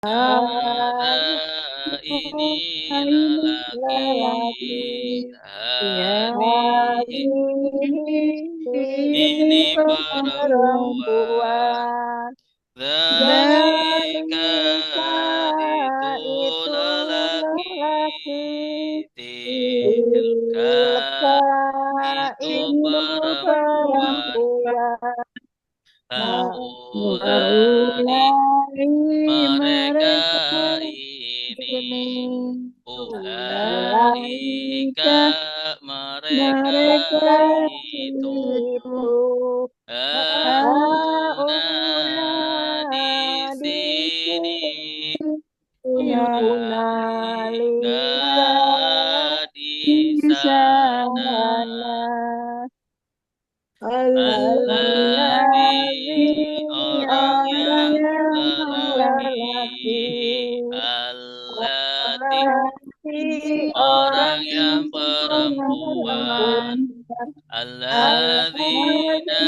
Hadza ini lelaki. Hadhihi ini perempuan. Dzalika itu lelaki. Tilka itu perempuan. Haulai mereka ini. Ulaika mereka itu. Hauna di sini. Ulaika di sana. Alladzi orang yang lelaki. Allati orang yang perempuan. Alladzina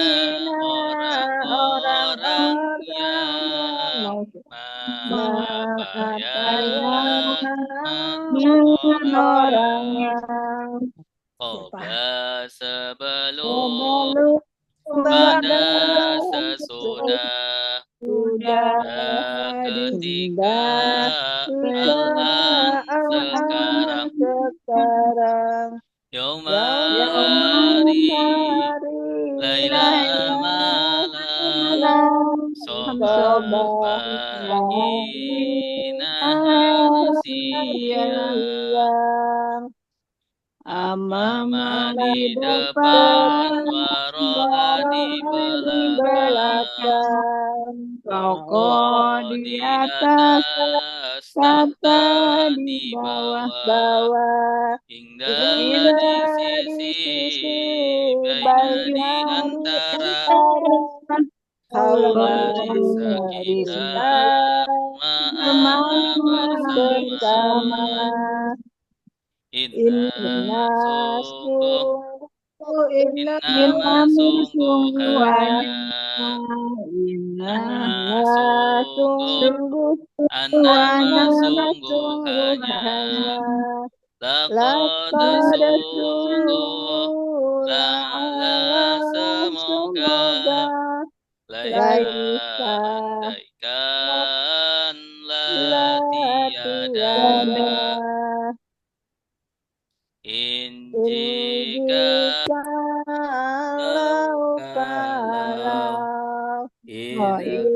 orang-orang yang orang Qabla sebelum pada sesudah ketika sekarang Yauma hari Laila malam Soba pagi nahar siang Amama di depan, waro'a di belakang, rokok di atas, kata di bawah, hingga di sisi, baina di antara, Allah kita bersama. Inna sungguhnya laqad sungguh semoga laisa andaikan la tiada jika kalau ketika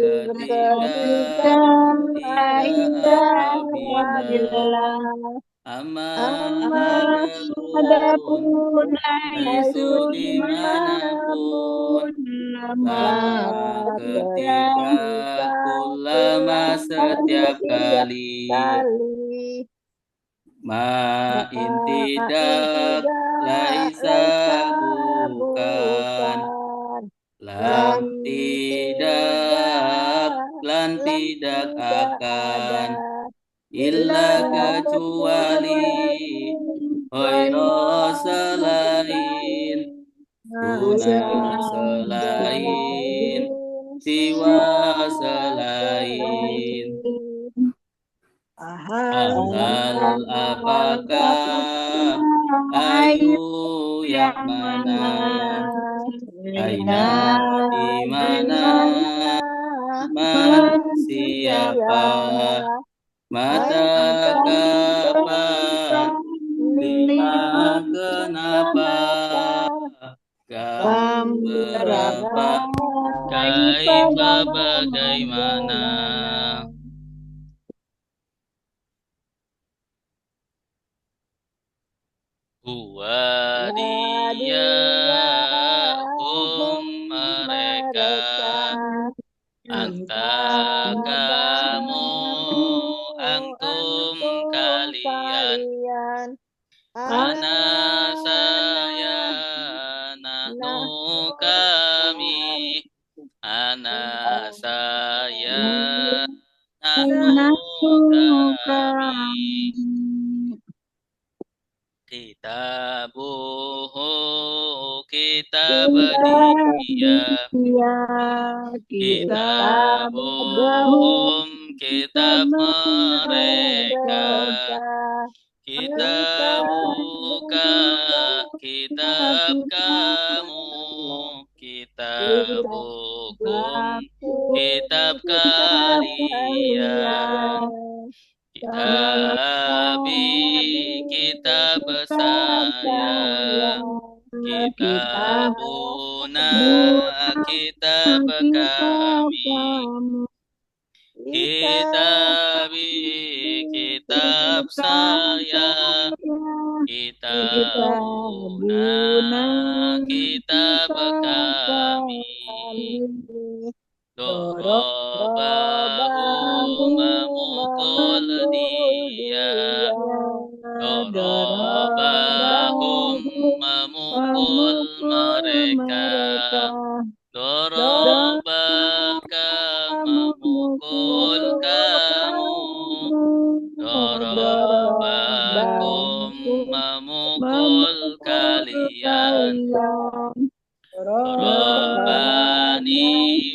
adapun haisu dimanapun ketika kulama setiap kali ma tidak laisa bukan lan tidak akan illa kecuali ghaira selain selain siwa selain hal apakah ayu yang mana aina di mana siapa mata kapan lima kenapa kam berapa kaifa bagaimana Huwa dia mereka anta kamu antum kalian ana saya nahnu kami ana saya nahnu kami Kitabuhu kitab dia Kitabuhum kitab mereka. Kita buka kitab kamu, kitab hukum, kitab kalian. Kitab saya, kitabuna, kitab kami. Kitab saya, kitabuna, kitab kami. Dorobahu memukul dia, dorobahum memukul mereka, dorobaka memukul kamu, dorobakum memukul kalian, dorobani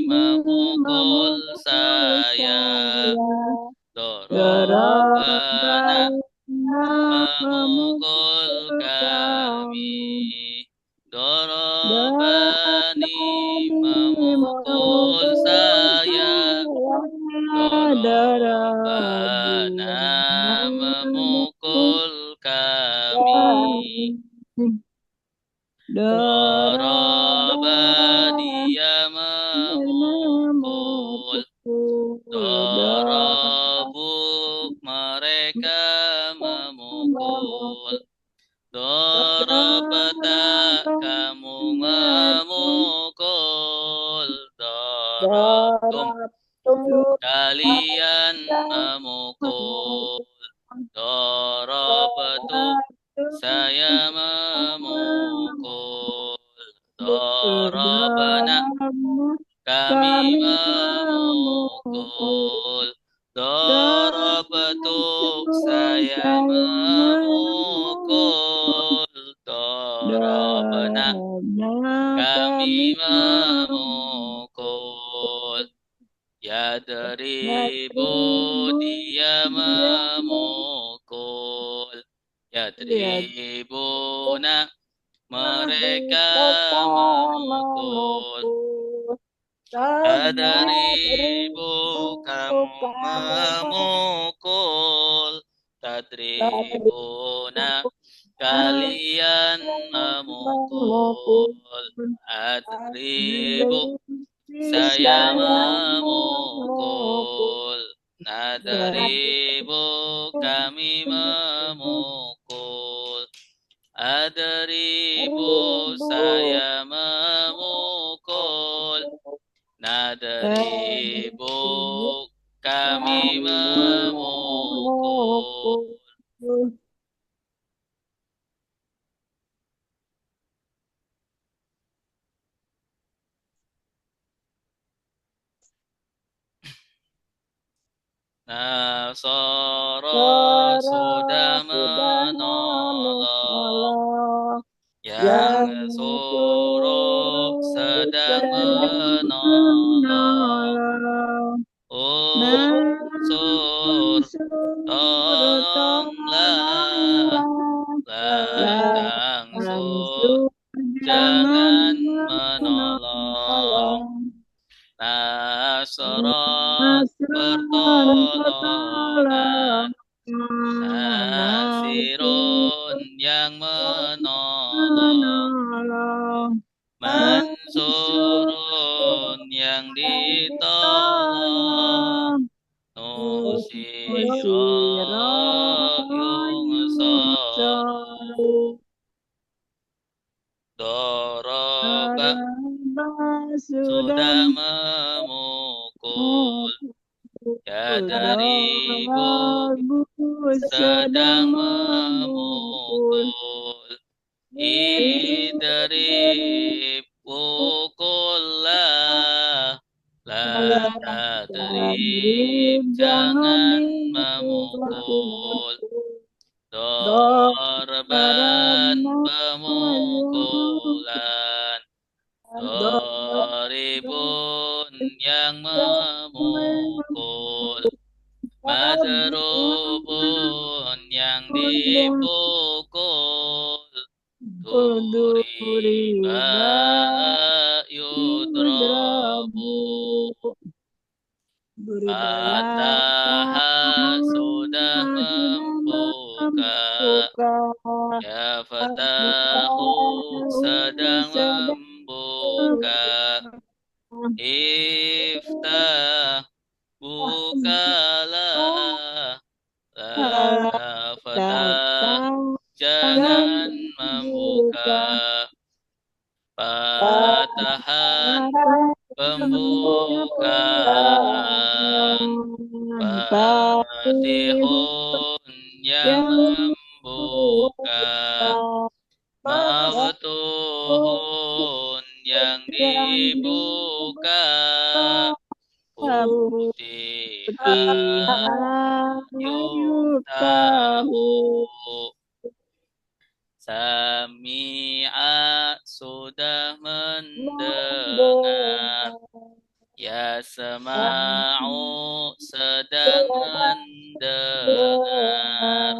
memukul saya, dorobana memukul kami, dorobani memukul saya, dorobana memukul kami. Doroba dia memukul, dorobuk mereka memukul, dorobata kamu memukul, dorotum kalian memukul, dorobatuk saya memukul, dorobana kami memukul, dorobatuk saya memukul, dorobana kami memukul. Yadribu dia memukul, yadribuna mereka memukul, tadribu kamu memukul, tadribuna kalian memukul, adribu saya memukul, nadribu kami memukul, adribu saya memukul, nadribu kami memukul. Nasara sudah menolong, yang suruh sedang menolong. Unsur tolonglah, berangsur jangan menolong. Nasrul pertolongan, Nasirun yang menolong, Mansurun yang ditolong, Nusirah yungsaru. Doroba sudah memukul, yadribu sedang memukul, idrib pukullah, la tadrib jangan memukul, dorban pemukulan, doribun yang memukul, Materu pun yang dipukul, Turiba yudrabu. Fataha sudah membuka, ya fatahu sedang membuka. Iftah bukalah, la fatah jangan membuka. Fatahan pembukaan, Fatihun yang membuka, Maftuhun yang dibuka, Futiha yuftahu. Sami'a sudah mendengar, Yasma'u sedang mendengar.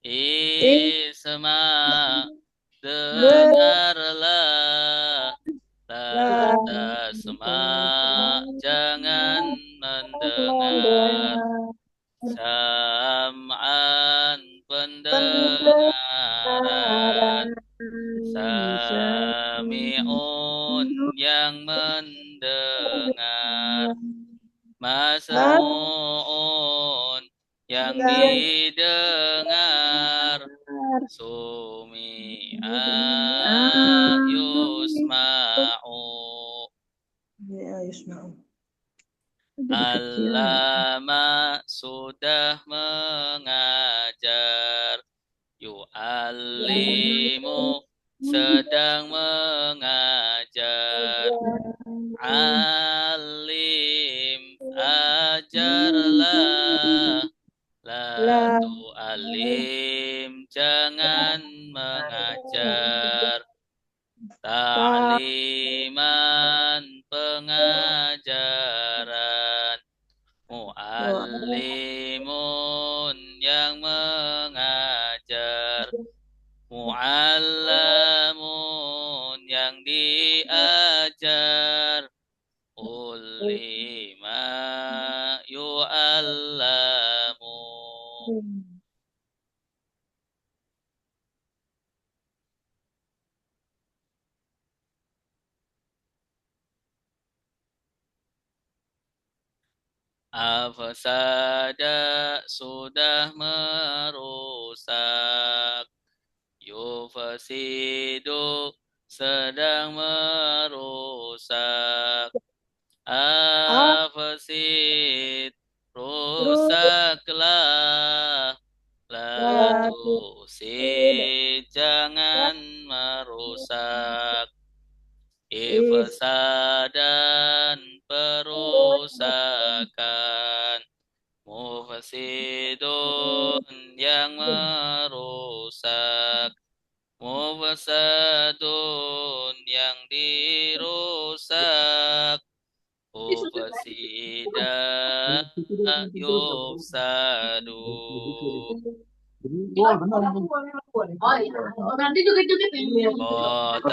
Isma' dengarlah, la tasma' jangan mendengar. Sam'an pendengaran, Sami'un yang mendengar, Masmu'un yang didengar, Sumi'a yusma'u. Allama sudah mengajar, Yu'allimu sedang mengajar. Alim ajarlah, la tu'alim jangan mengajar. Ta'liman pengajaran, Mu'allimun yang mengajar. Mu'allamun yang diajar. Ulima yu'allamu. Afsada sudah merusak, Yufasidu sedang merusak. Afsid rusaklah, la tusid jangan merusak. Ifsadan perusakan, Mufsidun yang merusak. Mufsadun yang dirusak. Ufsida yufsadu.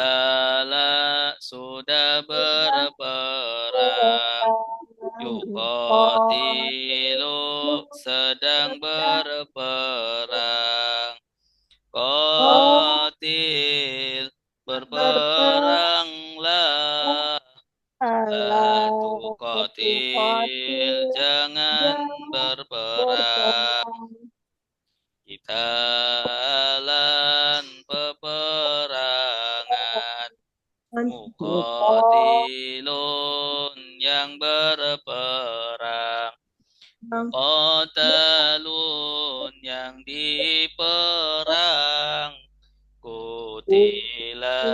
Qatala sudah berperang, Yuqatilu sedang berperang. Qatil berperanglah, la tuqatil jangan berperang. Qitalan peperangan, Muqatilun yang berperang. Qatalun yang diperang, Qutila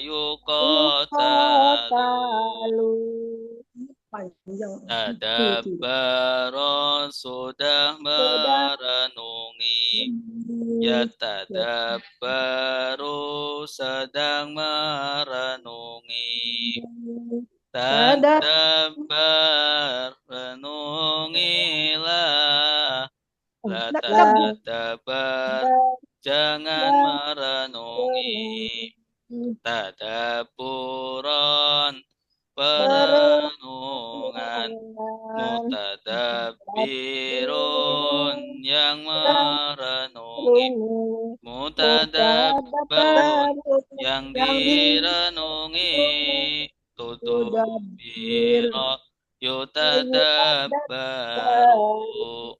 yuqatalu. Tadabbara sudah merenungi, Yatadabbaru sedang merenungi. Tadabar, renungilah. La tadabar, jangan merenungi. Tadaburon, perenungan. Mutadabbirun, yang merenungi. Mutadabbarun, yang direnungi. Tudubiro, yutadabbaru.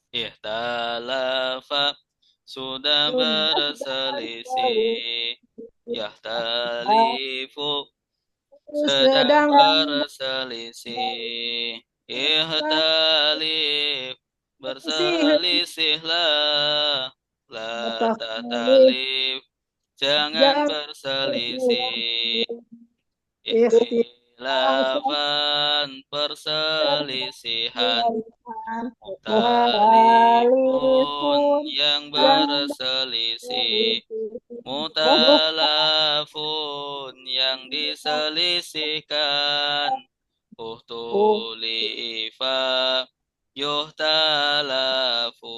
Ihtalafa, sudah berselisih. Yahtalifu, sedang berselisih. Ihtalif, berselisihlah. La tatalif, jangan berselisih. Ikhtilafan, perselisihan. Mukhtalifun, yang berselisih. Mutalafun, yang diselisihkan. Uhtulifa, yuhtalafu.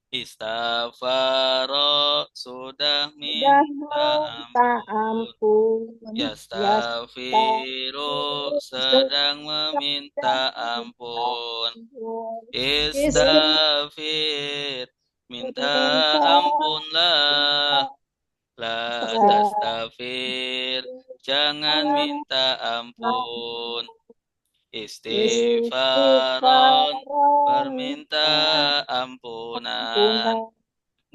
Istafaro, sudah minta ampun. Yastafiru, sedang meminta ampun. Istafir, minta ampunlah. La tastafir, jangan minta ampun. Istighfaron, perminta ampunan.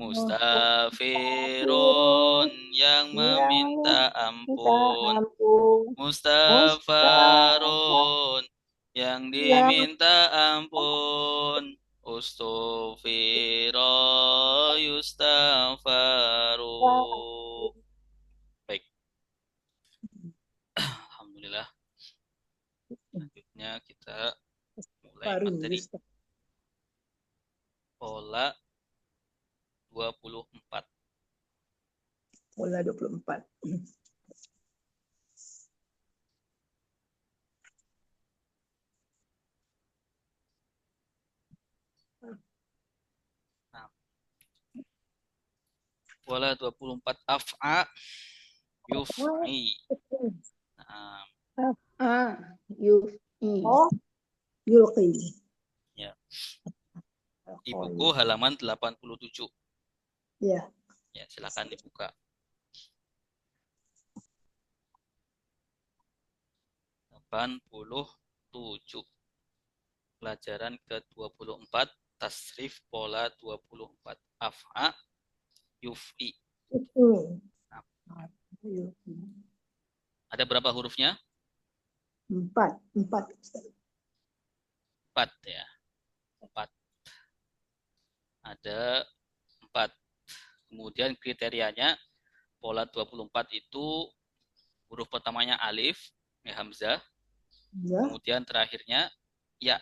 Mustafirun, yang meminta ampun. Mustafarun, yang diminta ampun. Ustufiro, yustafaru. Baik, alhamdulillah. Selanjutnya kita mulai materi pola 24. Pola 24. Nah, pola 24 af'a yuf'i. Nah, Yulqi. ya. Di buku halaman 87. Ya. Ya, silakan dibuka. 87. Pelajaran ke-24, tasrif pola 24. Af'a yuf'i. Nah, ada berapa hurufnya? 4. 4 ya. 4. Ada 4. Kemudian kriterianya pola 24 itu huruf pertamanya alif, ya hamzah. Ya. Kemudian terakhirnya ya.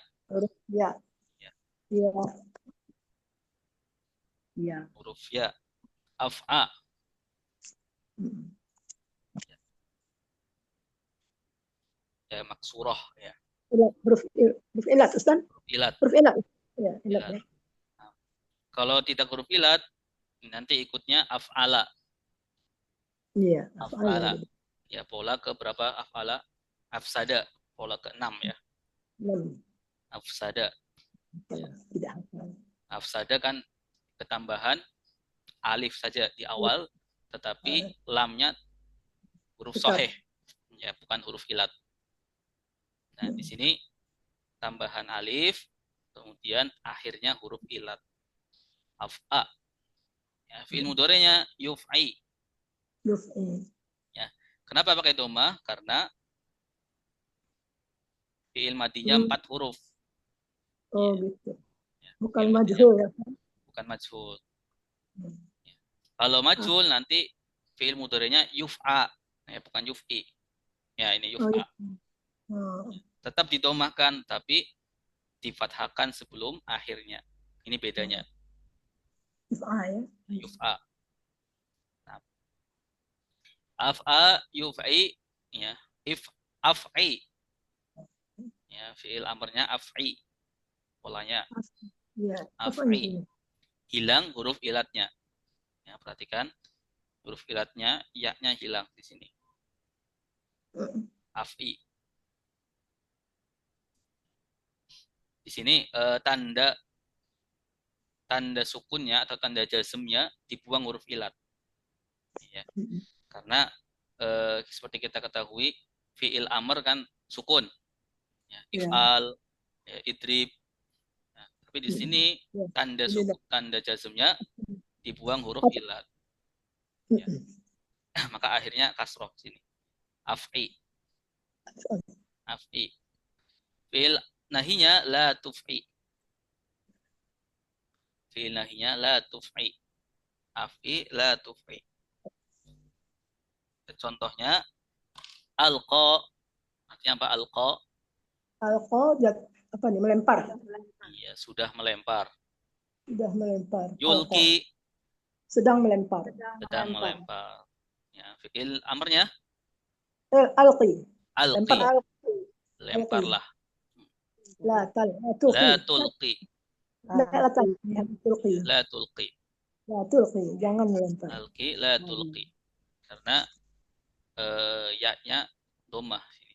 Ya. Ya. Ya. Ya. Huruf ya. Af'a. Ya, maksurah ya. Huruf ilat, Ustaz? Huruf ilat. Huruf ilat. Ya, ilat. Ya. Nah, kalau tidak huruf ilat, nanti ikutnya af'ala. Iya, Af'ala. Ya, pola ke berapa af'ala? Afsada, pola ke-6 ya. 6. Afsada. Tidak hafal. Afsada kan ketambahan alif saja di awal, tetapi lamnya huruf sahih, ya, bukan huruf ilat. Nah, di sini tambahan alif, kemudian akhirnya huruf ilat. Af'a. Ya, fi'il mudhari'nya yuf'i. Ya. Kenapa pakai dhamma? Karena fi'il madinya 4 huruf. Oh, ya. Gitu. Ya. Bukan majhul ya. Bukan majhul. Ya. Kalau majhul nanti fi'il mudhari'nya yuf'a. Ya, bukan yuf'i. Ya, ini yuf'a. Tetap didomahkan, tapi difathahkan sebelum akhirnya. Ini bedanya. Yuf'a ya. Yuf'a. Nah, Af'a yuf'i, ya. If af'i, ya, fi'il amrnya af'i, polanya Ya, apa af'i. ini? Hilang huruf ilatnya. Ya, perhatikan huruf ilatnya, ya-nya hilang di sini. Af'i. Di sini tanda sukunnya atau tanda jazmnya dibuang huruf ilat. Ya. Karena seperti kita ketahui fi'il amr kan sukun. Ya, if'al, ya, idrib. Nah, tapi di sini Ya. tanda jazmnya dibuang huruf ilat. Ya. Maka akhirnya kasroh sini. Af'i. Af'i. Fi'il nahinya la tuf'i. Fi'il nahinya la tuf'i. Af'i la tuf'i. Contohnya alqa. Artinya apa alqa? Alqa apa nih? Melempar. Iya, sudah melempar. Sudah melempar. Alqa. Yulki, Sedang melempar. sedang melempar. Ya, fi'il amrnya Alqi. alqi. Lempar. Lemparlah. La La tulqi. tulqi. La tulqi. La tulqi. La tulqi. Jangan melempar. Alqi la tulqi. Karena ya-nya dhammah sini.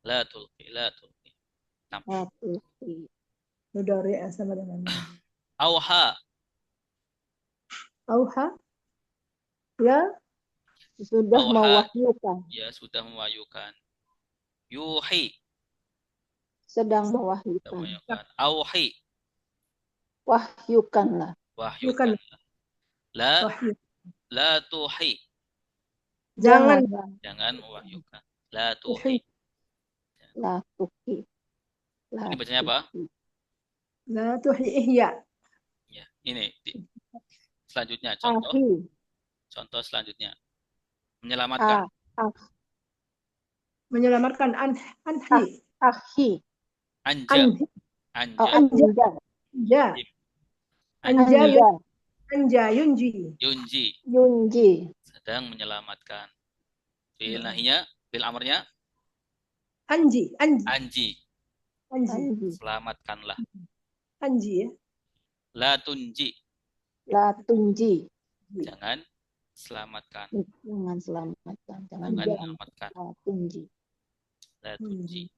La tulqi, la tulqi. Nah. La tulqi. Mudhari sama dengan Auha. auha. Ya, sudah Auha. mewahyukan. Ya, sudah mewahyukan. Yuhi. Sedang Sedang mewahyukan. mewahyukan. Auhi. Wahyukanlah. Wahyukanlah. La Wahyu. la tuhi. Jangan mewahyukan. La tuhi. La tuhi. Ini bacanya apa? La tuhi ihya. Ya, ini selanjutnya contoh. Contoh selanjutnya. Menyelamatkan. Menyelamatkan anhi. Ahi. Anja. Anja. Anja. Anja yunji. Yunji. Sedang menyelamatkan. Fi'il nahinya, fi'il amrnya Anji. Selamatkanlah. Anji ya. La tunji. Jangan selamatkan. Jangan selamatkan. Jangan selamatkan. La tunji. La tunji.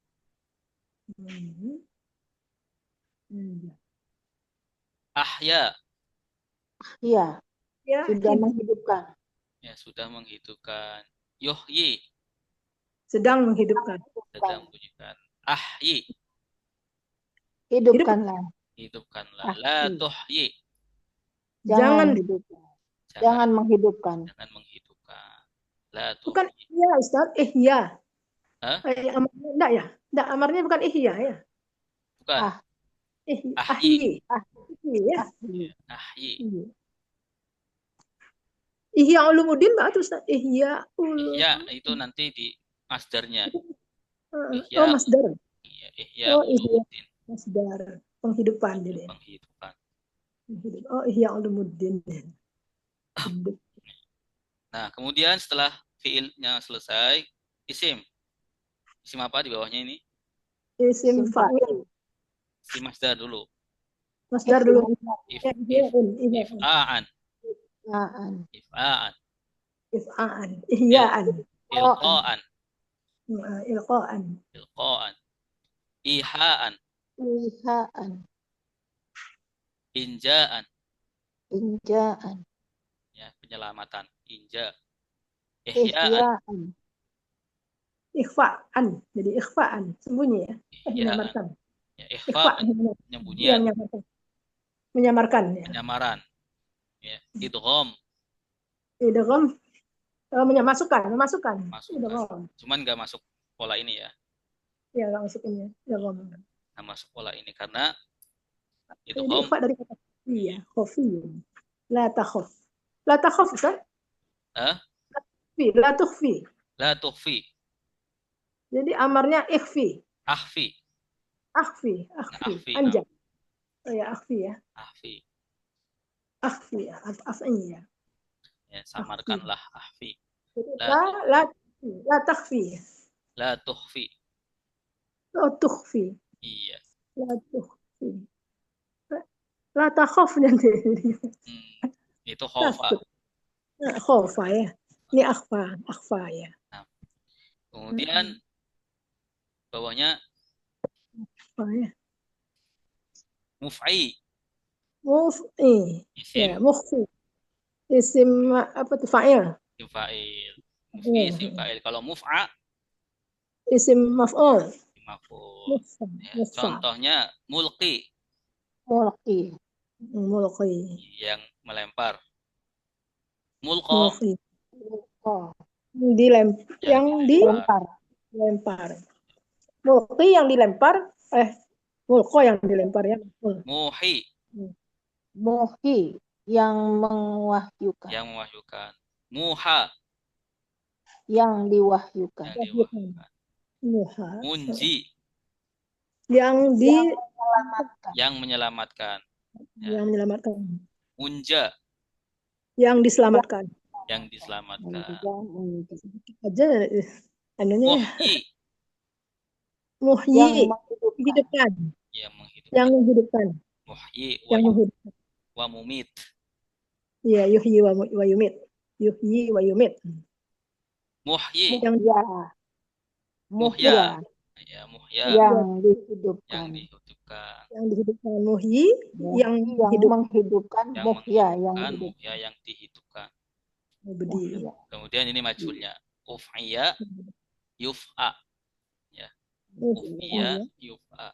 Ahya. Ya. Sudah menghidupkan. Ya, sudah menghidupkan. Yuhyi. Sedang menghidupkan. Ahyi. Hidupkanlah. La tuhyi. Jangan menghidupkan. La tuhyi. Bukan ihya, Ustaz. Ihya. Hah? Enggak ya? Enggak, amarnya bukan ihya ya? Bukan. Ahyi. Ahyi. Ihya Ulumuddin Mbak Ustaz. Ihya itu nanti di masdarnya. Oh, masdar. Ihya Ulumuddin. Masdar. Penghidupan jadi. Penghidupan. Oh, Ihya Ulumuddin. Nah, kemudian setelah fiilnya selesai, isim. Isim apa di bawahnya ini? Isim fa'il. Isim masdar dulu. Masdar dulu. If'aan. Ihya'an. Ilqa'an. Ilqa'an. Iha'an. Inja'an. Ya, penyelamatan. Inja. Ihya'an. Ikhfa'an. Jadi ikhfa'an. Sembunyi ya. Menyamarkan. Ya, ikhfa' penyembunyian. Menyamarkan. Ya. Penyamaran. Ya. Idgham. Memasukkan. Cuman nggak masuk pola ini ya. Ya, nggak masuk ini. Nggak masuk pola ini karena idgham dari kata iya, khafiyun. La takhaf. La takhaf, Ustaz? La tukhfi. La tukhfi. Jadi amarnya ikhfi. Akhfi. Anja. Oh ya, akhfi ya. Akhfi. Akhfi ya. Ya, samarkanlah ahfi. La la la takhfi. La tuhfi. La tukhfi. Iya. La tukhfi. La takhaf nanti. Itu khofa. Takut. Khofa ya. Ini akhfa ya. Nah, kemudian bawahnya Akhfa ya. muf'i. Muf'i. Isim Ya, mukhfi. Isim apa tuh fa'il? isim fa'il. Muf'i isim fa'il. Kalau muf'a Isim maf'ul. isim maf'ul. Mufa. Ya, Mufa. contohnya mulqi Mulqi. Mulqi. yang melempar. Mulqa Mulqi. Yang dilempar. dilempar. Mulqi yang dilempar. Mulqa yang dilempar ya. Muhi Muhi yang mewahyukan. yang mewahyukan. Muha Yang diwahyukan. yang diwahyukan. Muha. Munji Yang Menyelamatkan. yang menyelamatkan. Ya. Yang menyelamatkan. Munja Yang diselamatkan. yang diselamatkan. Aja anunya ya. Muhyi Muhyi. Menghidupkan. Menghidupkan. yang menghidupkan. Yang menghidupkan. Muhyi Yang menghidupkan. wa mumit. Iya, yuhyi wa yumit. Yuhyi wa yumit. Muhyi Yang muhya. Ya, muhya Yang dihidupkan. yang dihidupkan. Yang dihidupkan muhyi, yang menghidupkan. Yang Muhya yang menghidupkan, hidup. muhya yang dihidupkan. Bedi. Kemudian ini majhulnya. Uf'iya yuf'a. Ya. Uf'iya yuf'a.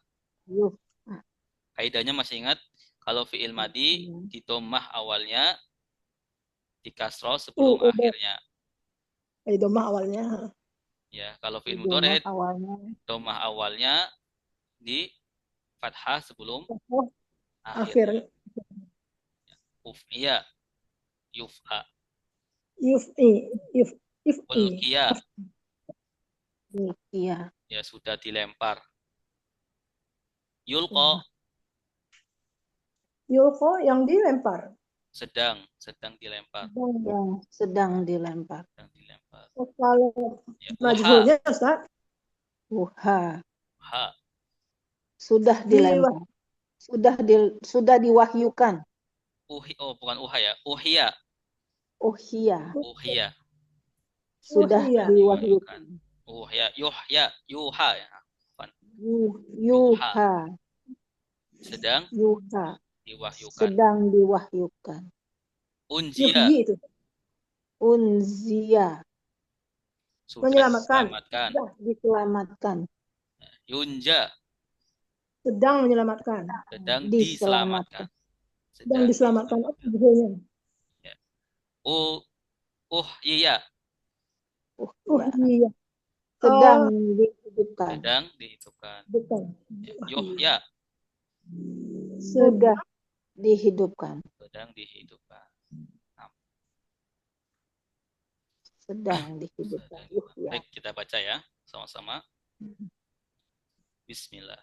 Kaidahnya masih ingat? Kalau fi'il madi di dhammah awalnya, di kasroh sebelum akhirnya. Di dhammah awalnya. Ya, kalau fi'il mudhari awalnya. dhammah awalnya di fathah sebelum Akhirnya. Uf'iya yuf'a. Yuf'i. Ulqiya. Iya. Ya, sudah dilempar. Yulqa. Yulqa yang dilempar. Sedang dilempar. Yang sedang dilempar. Kalau Ya, majhulnya Ustaz? Uha. Ha. Sudah dilempar. Sudah diwahyukan. Bukan uha ya. Uhiya. Uhiya. Sudah Uhiya. diwahyukan. Uhiya. Yuha ya. Yuha. Sedang Yuha. diwahyukan. Sedang diwahyukan. Unjiya. Yuhyi itu. Unziya. Sudah Menyelamatkan. Diselamatkan. Yunja. Sedang menyelamatkan. Sedang diselamatkan. Sedang diselamatkan. Apa judulnya? Ya. Iya. Iya. Sedang dihidupkan. Sedang dihidupkan. Betul. Yuhya. Sudah dihidupkan. Sedang dihidupkan. Sedang dihidupkan. Baik, kita baca ya sama-sama. Bismillah.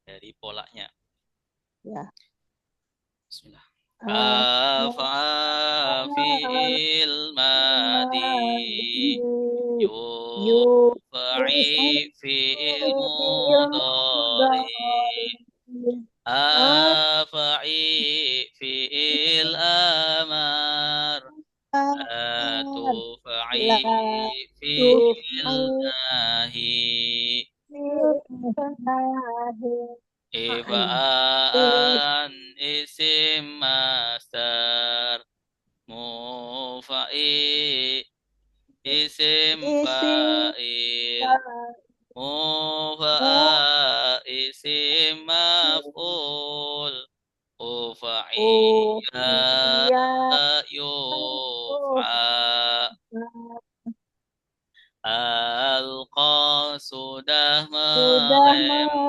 Dari polanya. Ya. Bismillah. Afa'afil madi yufa'i fi'il mudhari afa'i fi'il amar atufa'i fi'il nahi Ifa'an isim masdar mufa'i isim fa'il mufa'a isim maf'ul ufa'iyya yuf'a alqa sudah melempar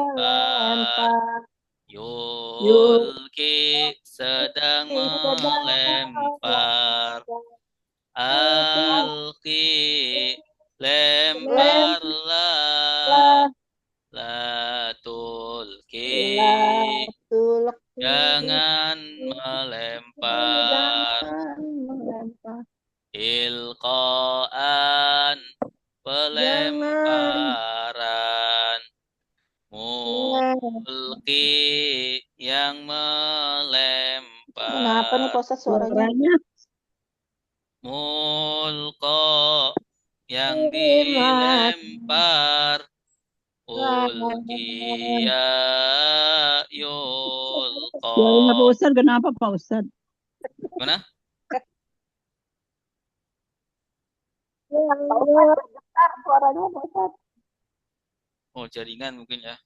Yulki sedang melempar Alki lemparlah La tulki jangan melempar pelemparan. Mulki yang Kenapa nih melempar. Pak Ustadz suaranya? Suaranya Mulko yang dilempar. Ulkiya yulqa. suaranya Pak Ustadz. Kenapa Pak Ustadz? Mana? Pak Ustadz bergetar suaranya Pak Ustadz. Oh, jaringan mungkin ya.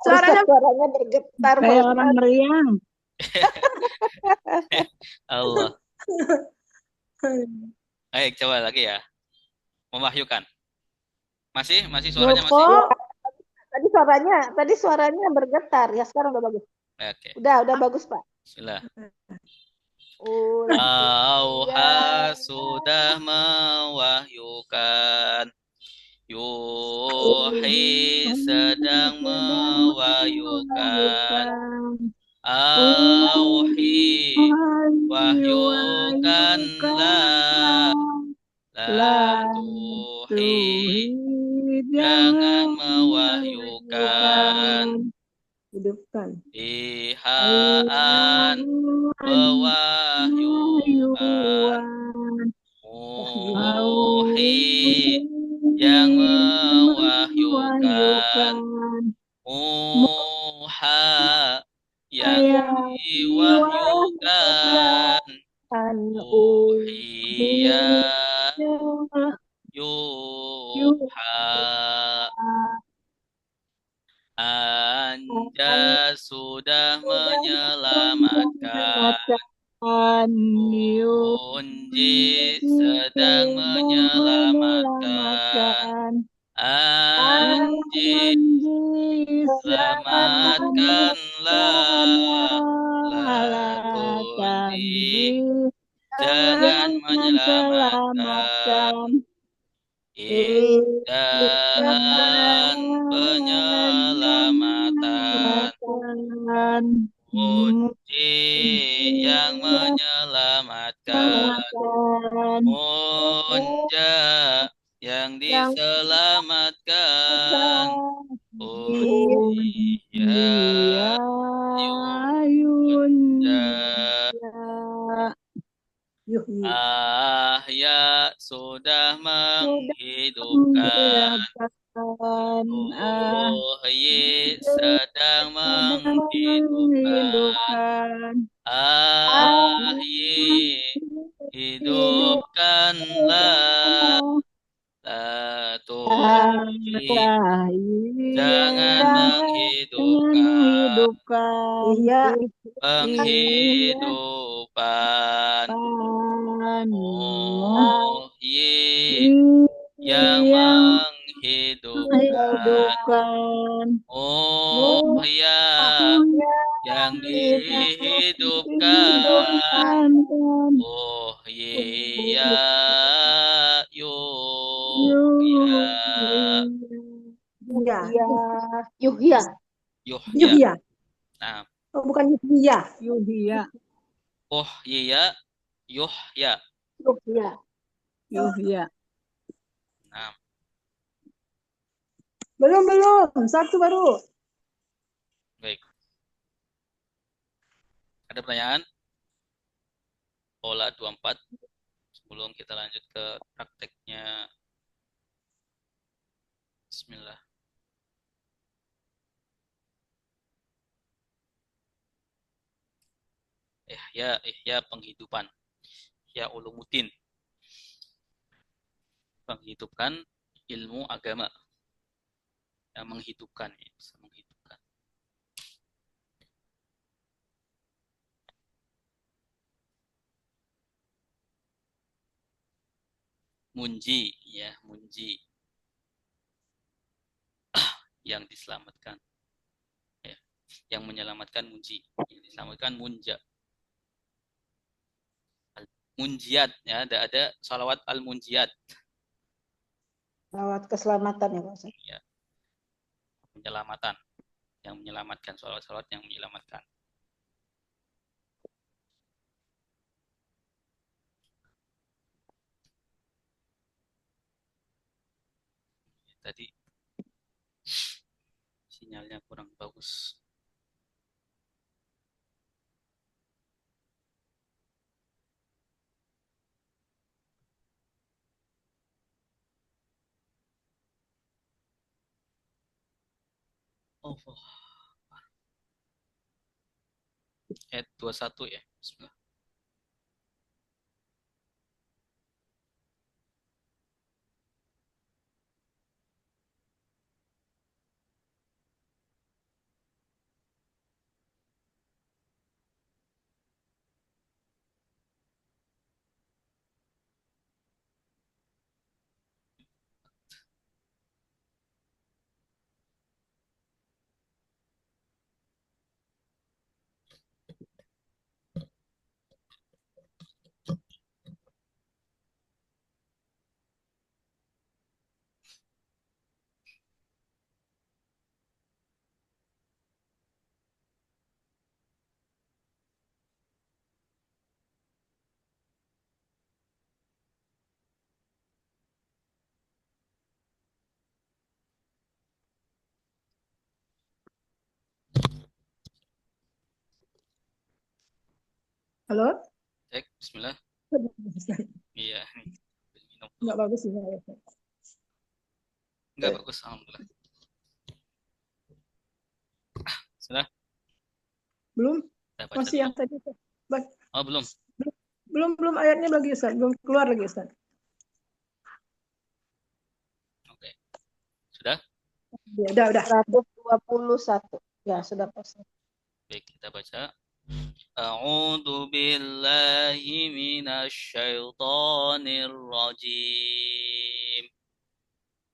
Suaranya Suaranya bergetar Pak kayak orang Ustadz. meriang. Allah. Ayo coba lagi ya. Memahyukan. Masih suaranya masih. Mulko, Tadi suaranya bergetar. Ya sekarang udah bagus. Oke. Udah bagus Pak. Bismillah. Ulkiya Auha sudah mewahyukan. Yuhi sedang mewahyukan. Auhi wahyukanlah. La tuhi jangan mewahyukan. hidupkan. Ihaan pewahyuan. Muhi yang mewahyukan. Muha yang diwahyukan. Uhiya yuha. Anja sudah menyelamatkan. Unji sedang menyelamatkan. Anji selamatkanlah. La tunji jangan menyelamatkan. Idahan penyelamatan. Unji yang menyelamatkan. Munja yang diselamatkan. Uhiya yunja. Ahya sudah menghidupkan. Uhyi sedang menghidupkan. Ahyi hidupkanlah. La tuhyi jangan menghidupkan. Penghidupan. Muhyi yang menghidupkan. Muhya yang dihidupkan. Muhyiya yuhya. Yuhya. Yuhya. Nah, Oh, bukan Yuhya. uhyiya yuhya. Yuhya. Nah, Belum. Satu baru. baik. Ada pertanyaan? Pola 24 sebelum kita lanjut ke prakteknya. Bismillah. Ihya penghidupan. Ihya ulumuddin. Menghidupkan ilmu agama. Yang menghidupkan, ya, bisa menghidupkan. Munji, ya, munji. Yang diselamatkan. Ya. Yang menyelamatkan munji. Yang diselamatkan munja. Munjiat, ya, ada salawat al-munjiat. Salawat keselamatan ya Pak Ustadz. Ya. Penyelamatan. Yang menyelamatkan, salawat yang menyelamatkan. tadi sinyalnya kurang bagus. Oh, ayat 21 ya. Bismillah. Halo? Cek, bismillah. Iya, nih. Minum dulu. Nggak bagus sih. Enggak bagus, alhamdulillah. Sudah? Belum? Kita baca Masih dulu. yang tadi. Oh, belum. Belum ayatnya lagi Ustaz. Belum keluar lagi Ustaz. Oke. Sudah? Ya, udah. 121. Ya, sudah pasti. Baik, kita baca. A'udzu billahi minasyaitonir rajim.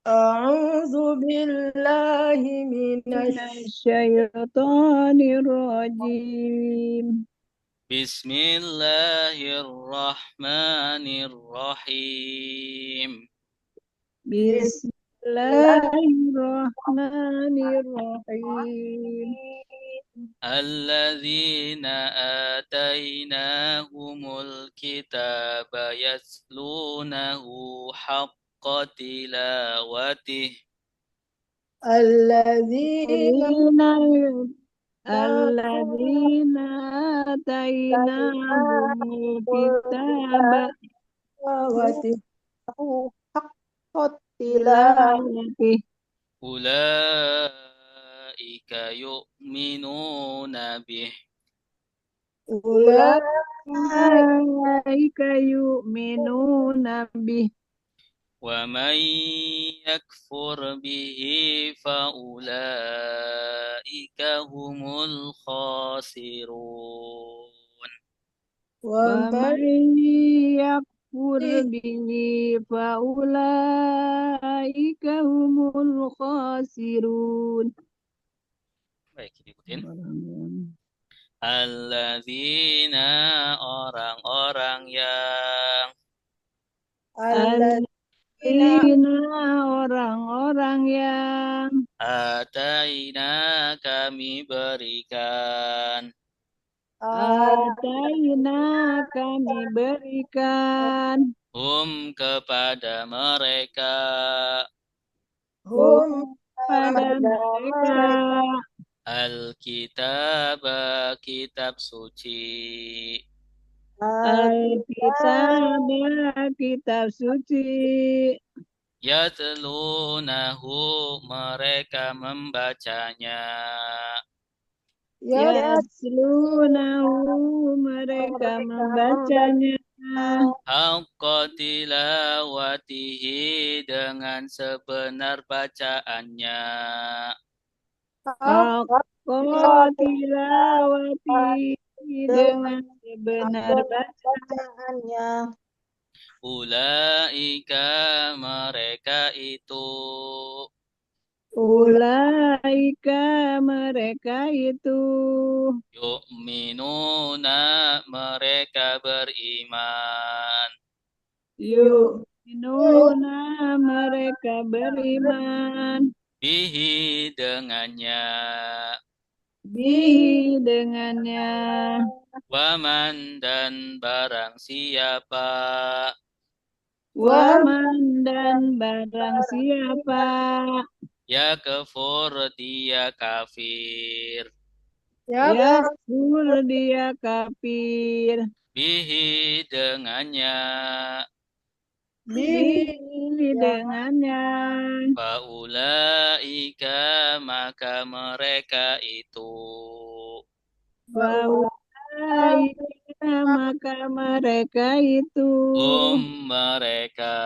أعوذ بالله من الشيطان الرجيم Bismillahirrahmanirrahim. بسم الله الرحمن الرحيم الذين آتيناهم الكتاب يتلونه حق تلاوته الذين الذين آتيناهم الكتاب حق تلاوته أولئك يؤمنون به أولئك يؤمنون به ومن يكفر به فأولئك هم الخاسرون ومن يكفر به فأولئك هم الخاسرون. Baik, ikutin. Alladzina, orang-orang yang orang-orang yang ataina kami berikan kami berikan kepada mereka pada mereka Alkitab, kitab suci Alkitab, kitab suci Yatlunahu, mereka membacanya Yatlunahu, mereka membacanya haqqa tilawatihi, dengan sebenar bacaannya haqqa tilawati, dengan sebenar bacaannya. Ulaika, mereka itu Ulaika, mereka itu yu'minuna, mereka beriman yu'minuna, mereka beriman bihi, dengannya dengannya waman, dan barang siapa Waman dan barang siapa yakfur dia kafir, yakfur dia kafir, bihi dengannya, bihi dengannya, faulaika maka mereka itu, faulaika maka mereka itu, mereka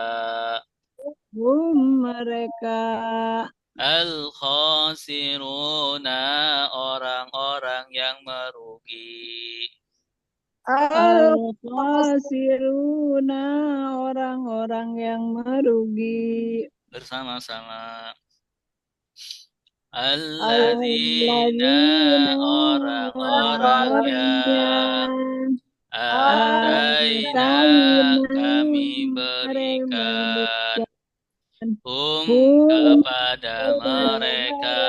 mereka al-khasiruna orang-orang yang merugi. al-khasiruna orang-orang yang merugi. Bersama-sama. Alladzina Alladzina orang-orang yang ataina kami berikan kepada mereka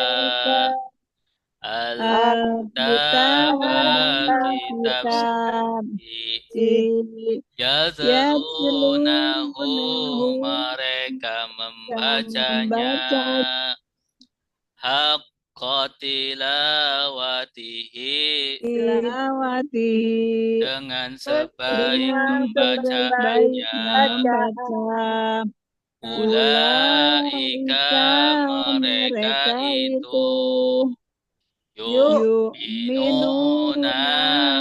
al-kitab kitab suci yatlunahu mereka membacanya haqqa tilawatihi dengan sebaik membacanya. Ulaika mereka itu yu'minuna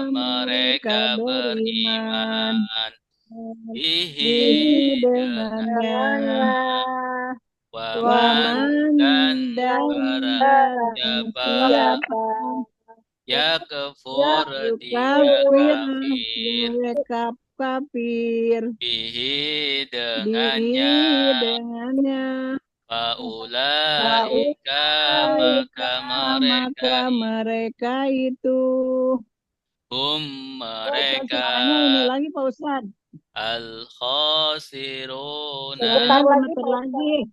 mereka beriman bihi dengannya waman dan barang siapa yakfur dia kafir bihi dengannya faulaika maka mereka itu mereka ini lagi Pak Ustadz. al-khasiruna Bentar lagi.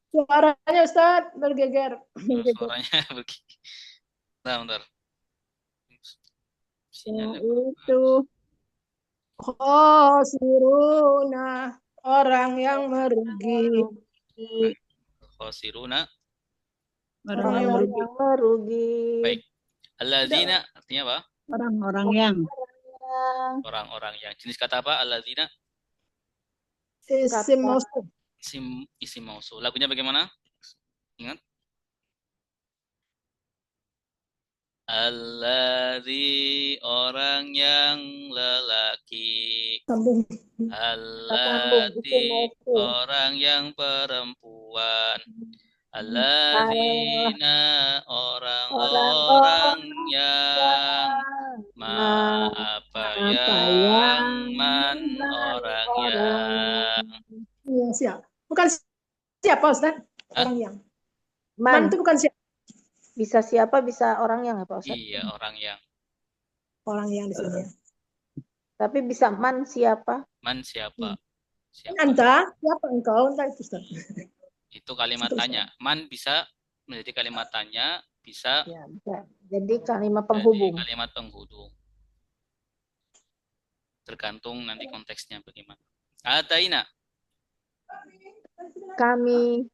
Suaranya Ustaz bergeger. suaranya begini. Bentar. Itu khasiruna orang yang merugi. Khasiruna Orang yang merugi. baik. Alladzina artinya apa? Orang-orang yang Orang-orang yang. Jenis kata apa? Alladzina Isim mausul. isim mausul. Lagunya bagaimana? Ingat? Alladzi orang yang lelaki. Sambung. Alladzi orang yang perempuan. Alladzina orang-orang yang apa yang man orang yang Siap. Bukan siapa Ustaz? Orang yang. Man itu bukan siapa. Bisa siapa, bisa orang yang ya Pak Ustaz? Iya, orang yang. Orang yang di sini. Tapi bisa man siapa? Man siapa? Siapa? Anta, siapa engkau? Entah itu Ustaz. Itu kalimat tanya. Man bisa menjadi kalimat tanya, bisa Ya, bisa. Jadi kalimat penghubung. jadi kalimat penghubung. Tergantung nanti konteksnya bagaimana. Ataina. Kami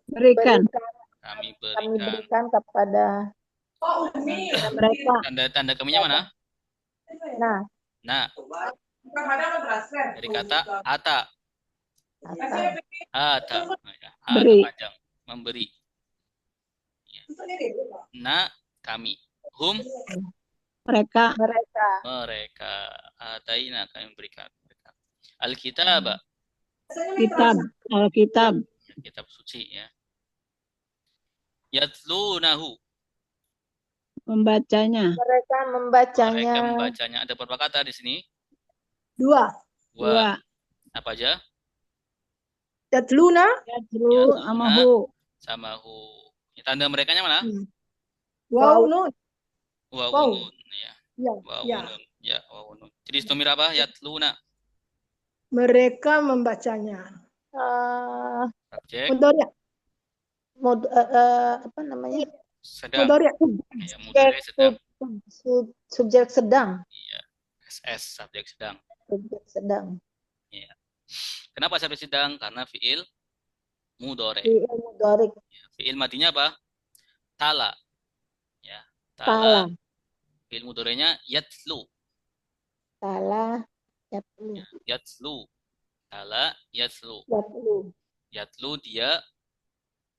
berikan Kami berikan kepada mereka. Tanda kaminya mana? Nah, dari kata ata. Ata. Beri. Panjang. Memberi. Na kami. Hum Mereka ataina kami berikan mereka. Alkitab. Alkitab Kitab suci ya. Yatlunahu. membacanya. mereka membacanya. Ada berapa kata di sini? Dua. Apa aja? Yatluna. Yatlu amahu. Sama hu. Tanda merekanya mana? Waw nun. Waw nun ya. Ya. Waw Ya. nun. Ya, waw nun. Jadi istomir apa? Yatluna. Mereka membacanya. Subjek. Mudhari'. Apa namanya? Sedang. Mudhari'. Ya, mudhari sedang. Subjek sedang. Iya. SS subjek sedang. Subjek sedang. Ya. Kenapa sampai sedang? Karena fiil mudhari. Fi'il mudhari. Fiil madinya apa? Tala. Ya. Tala. Tala. Fiil mudhari'nya yatslu. Tala. Yatlu. Ya. Yatslu. Tala yatslu. Yatlu. Yatlu dia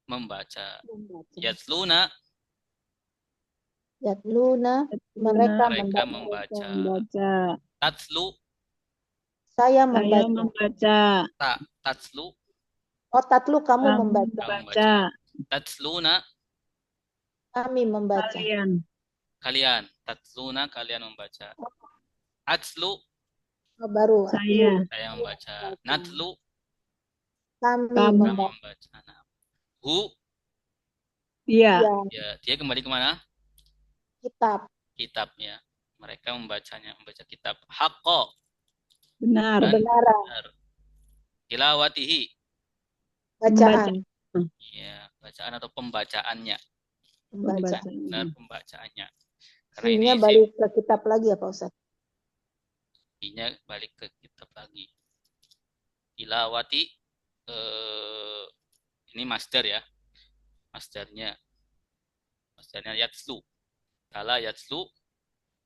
membaca. Membaca. Yatsluna Yatluna. Yatluna. Mereka mereka membaca. membaca. Membaca. Tatslu Saya Saya membaca. membaca. tatslu Oh, tatlu kamu Kamu membaca. kamu membaca. membaca. Tatsluna Kami membaca. Kalian. kalian. Tatsluna kalian membaca. Atslu Oh, baru. Saya. saya membaca. Natlu Kami Kamu. kami membaca. membaca. Nah. Hu Iya. Ya, ya dia kembali kemana? kitab. Kitabnya. Mereka membacanya, membaca kitab. Haqqo Benar. Kebenaran. benar. Tilawatihi Bacaan. ya bacaan atau pembacaannya. Membaca. Benar Pembacaan. pembacaannya. Karena ini Ininya balik ke kitab lagi ya Pak Ustaz? nya balik ke kitab lagi. Tilawati ini masdar ya. Masdarnya yatslu. Tala yatslu,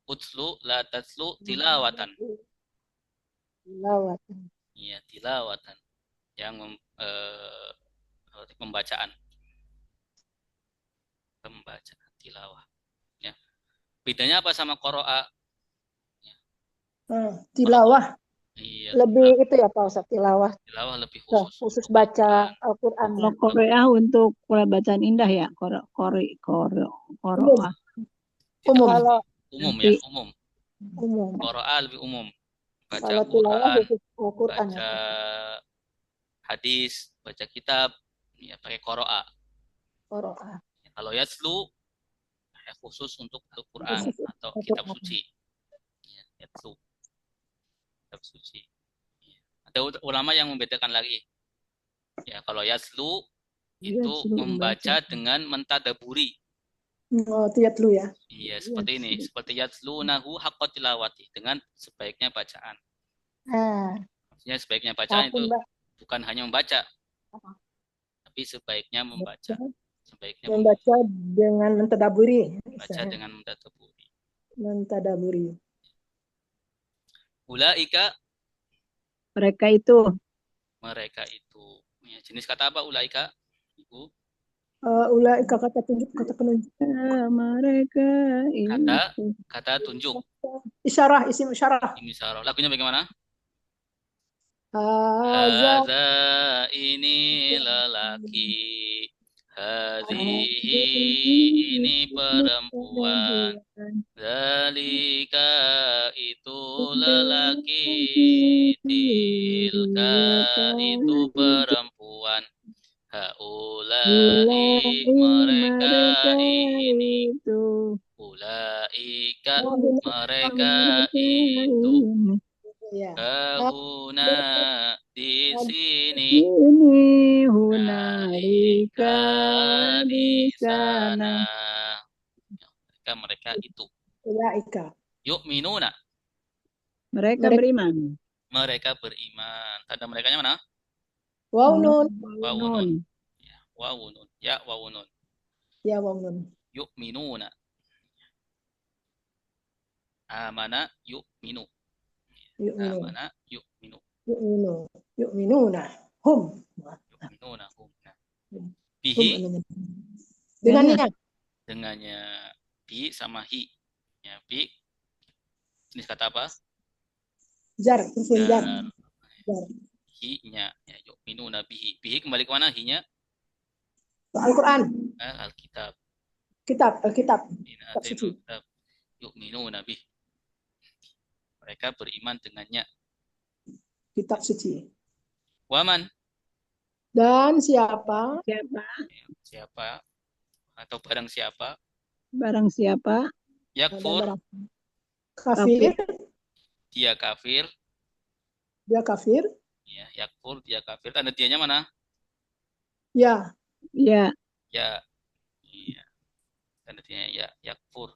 utslu, la tatslu, tilawatan. Tilawatan. Iya, tilawatan. Yang pembacaan. Pembacaan tilawah. Ya. Bedanya apa sama qira'a? Tilawah. Iya, Lebih itu ya Pak Ustaz, tilawah. tilawah lebih Khusus khusus. baca Al-Quran. Kalau Korea untuk bacaan indah ya. Korea. Umum. Umum. Kalau Umum ya, umum. umum. Qira'a lebih umum. Baca Kalau tilawah Quran, khusus Al-Quran ya. baca hadis, baca kitab, ya pakai qira'a. Qiraah. Kalau yatslu ya khusus untuk Al-Quran Khusus atau Al-Quran. kitab suci. Ya, yatslu. Kitab suci. Ya. Ada ulama yang membedakan lagi. Ya, kalau yatslu itu Yatslu, membaca membaca. dengan mentadaburi. Oh, tiyatlu ya. Iya, seperti ini. Seperti yatslunahu haqqa tilawati. Dengan sebaiknya bacaan. Nah, Maksudnya sebaiknya bacaan tapi itu Mbak, bukan hanya membaca. Tapi sebaiknya membaca. Sebaiknya Membaca dengan mentadaburi. membaca dengan mentadaburi. Mentadaburi. Ulaika Mereka itu. mereka itu. Ya, jenis kata apa ulaika? Ibu? Ulaika kata tunjuk, kata penunjuk. Mereka itu. Kata tunjuk. Isyarah, isim isyarah. Isyarah. Lagunya bagaimana? Haza Hadza ini lelaki. Hadhihi ini perempuan. Zalika itu lelaki. Tilka itu perempuan. Haulai mereka ini. itu. Ulaika mereka itu. ya. Kahuna di sini. Ini Nalika hunalika di di sana. sana. Mereka itu. Ulaika. Yuk minuna. Mereka beriman. Mereka beriman. Tanda mereka mana? Waw nun. Wawunun. Ya, wawunun. Ya, wawunun. Ya, waw nun. Yuk minuna. Amana yuk minu. Yu'minu. Amana yuk minu. Yu'minu. Yu'minuna. Hum. Yuk minuna. Hum. Nah. Hum Bihi. Dengannya. Dengannya. Bi sama hi. Ya, bi. Jenis kata apa? Jar. Isim jar. Jar. Hi-nya. Ya, yuk minuna bihi. Bihi kembali ke mana? Hi-nya? Al-Quran. Alkitab. Kitab. Alkitab. Kitab suci. Yuk minuna bih. Mereka beriman dengannya. Kitab suci. Waman. Dan siapa? Siapa? Atau barang siapa? Barang siapa? Yakfur. Kafir. Dia kafir. Dia kafir. Ya, yakfur, dia kafir. Tanda dianya mana? Ya. Ya. Ya. Iya. Tanda dianya ya, yakfur.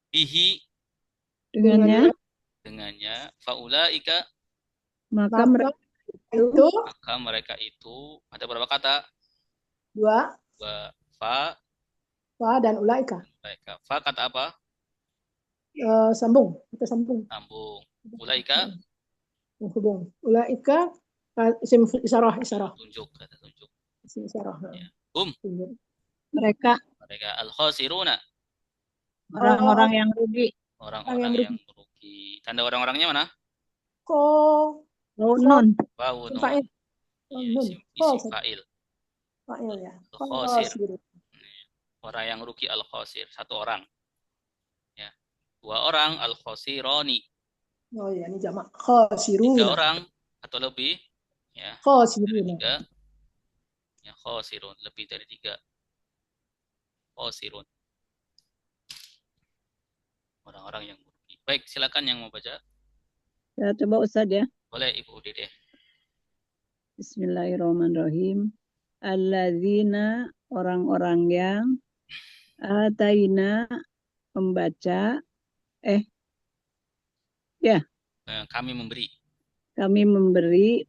Bihi. Dengannya. dengannya. Faulaika, Maka Maka itu maka mereka itu ada berapa kata? dua, Dua. Fa, fa dan ulaika. mereka. Fa kata apa? Sambung, kita sambung. Sambung. Ulaika, Hubung. Ulaika isim isyarah, tunjuk, kata tunjuk. isim isyarah. Ya. Tunjuk. mereka Mereka al-khasiruna, orang-orang yang rugi. orang-orang yang merugi. Tanda orang-orangnya mana? Ko Nun. Wawu nun. fa'il. Iya, isim fa'il. Fa'il ya. Khasir. Khasir. Orang yang rugi al-khasir, satu orang. Ya. Dua orang al-khasironi. Oh ya, ini jamak. Tiga Khasiruna. orang atau lebih. Ya. Dari Khasiruna. tiga. Ya, khasirun, lebih dari tiga. Khasirun. Orang-orang yang merugi. Baik, silakan yang mau baca. Ya, coba Ustaz ya. Boleh Ibu Dede. Bismillahirrahmanirrahim. Alladzina, orang-orang yang ataina, membaca, Kami memberi. kami memberi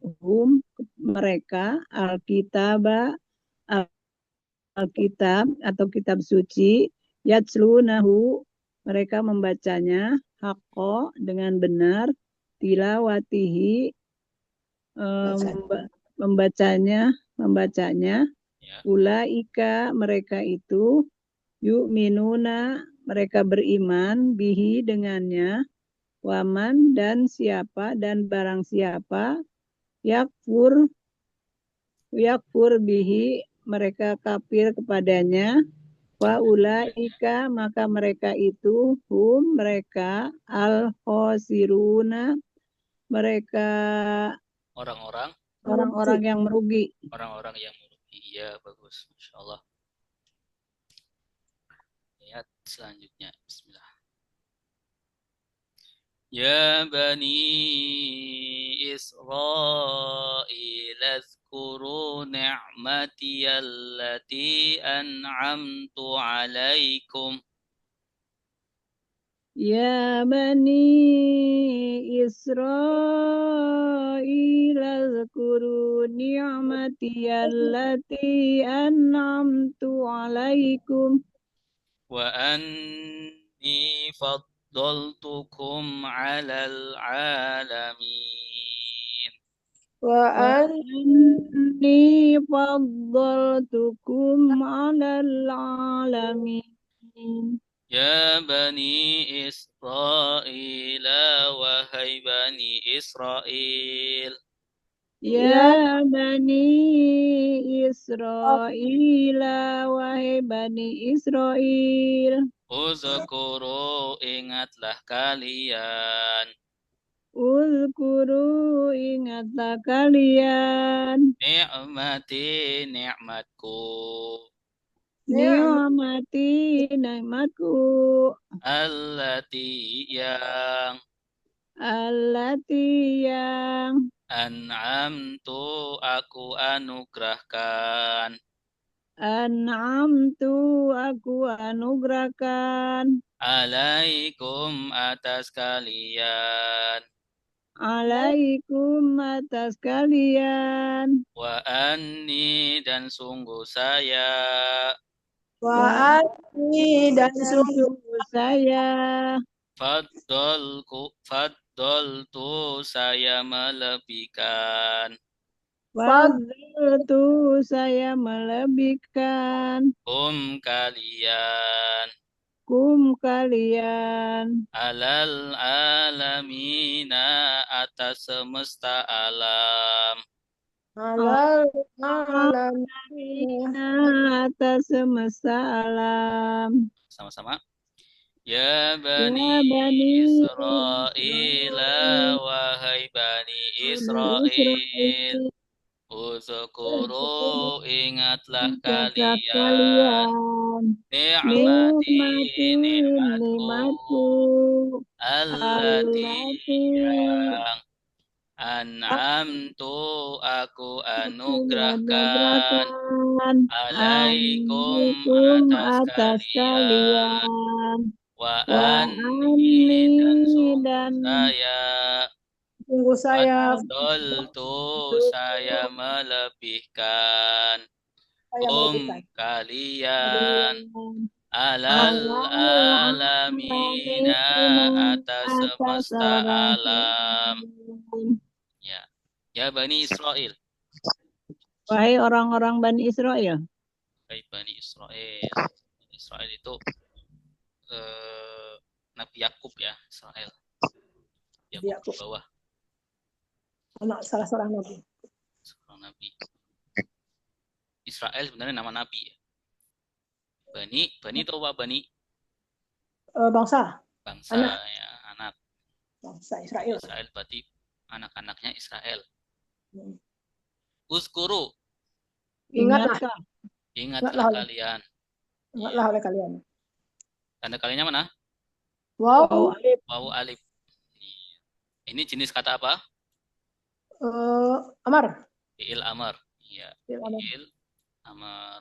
mereka alkitab atau kitab suci, yatslunahu, mereka membacanya, haqqo, dengan benar, tilawatihi, membacanya, Ya. ulaika, mereka itu, yu'minuna, mereka beriman, bihi, dengannya, waman, dan siapa, dan barang siapa, yakfur bihi, mereka kafir kepadanya, wa ulaika, maka mereka itu, mereka, al-khosiruna, mereka orang-orang yang merugi. Orang-orang yang merugi. Iya, bagus. Masya Allah. Ayat selanjutnya. Bismillah. Ya Bani Israel, azkuru ni'mati allati an'amtu alaikum. Ya Bani Israel, azkuru ni'mati allati an'amtu alaikum. Wa anni faddaltukum alal alamin. Wa anni faddaltukum alal alamin. Ya Bani Israel, wahai Bani Israel. Ya Bani Israel, wahai Bani Israel. Uzkuru, ingatlah kalian. Uzkuru, ingatlah kalian. Ni'mati, nikmatku. Ni'mati, nikmatku. Allati, yang an'amtu, aku anugerahkan. An'amtu, aku anugerahkan. Alaikum, atas kalian. Alaikum, atas kalian. Wa anni, dan sungguh saya. Wa anni, dan sungguh saya. Faddaltu, saya melebihkan. Faddaltu, saya melebihkan. Kalian. Alal alamina, atas semesta alam. alal alamina, atas semesta alam. Sama-sama. Ya Bani Israel, wahai Bani Israel. Uzkuru, ingatlah kalian. Ni'mati, nikmatku. Allati, yang an'amtu, aku anugerahkan. Alaikum, atas kalian. Wa anni, dan Sungguh saya saya melebihkan melebihkan. kalian alal Alal alamina atas semesta alam. Ya, ya Bani Israel. Wahai orang-orang Bani Israel. Baik Bani Israel. Bani Israel itu Nabi Yakub ya, Israel. Yakub ke bawah. Anak salah seorang nabi. Seorang nabi. Israel sebenarnya nama nabi ya. Bani itu apa Bani? Bangsa. Bangsa Anak. ya, anak. Bangsa Israel. Israel berarti anak-anaknya Israel. Hmm. Uzkuru. Ingatlah Kalian. Ingatlah oleh kalian. Tanda kalinya mana? Wow. Wawu alif. Ini jenis kata apa? Amar. Fi'il amar. Iya. Fi'il amar.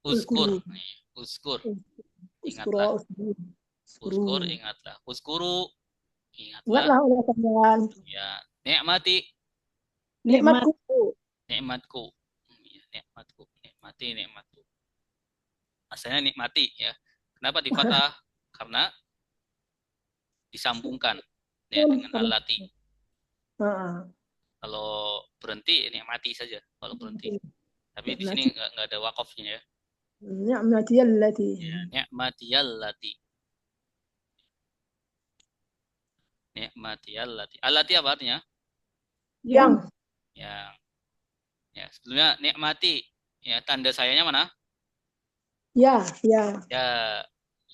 Uzkur. Uzkur. Ingatlah. Uzkur, ingatlah. Uzkuru. Ingatlah oleh kalian. Ya. Nikmati. Nikmatku. Nikmatku. Nikmatku. Nikmatku. Asalnya nikmati ya. Kenapa di fathah? Karena disambungkan ya, dengan alati. Kalau berhenti nikmati saja kalau berhenti. Tapi di sini nggak ada wakafnya ya. Ni'matiyallati. Ya, ni'matiyallati. Ni'matiyallati. Allati apa artinya? Yang. Ya, sebelumnya nikmati. Ya, tanda sayanya mana? Ya.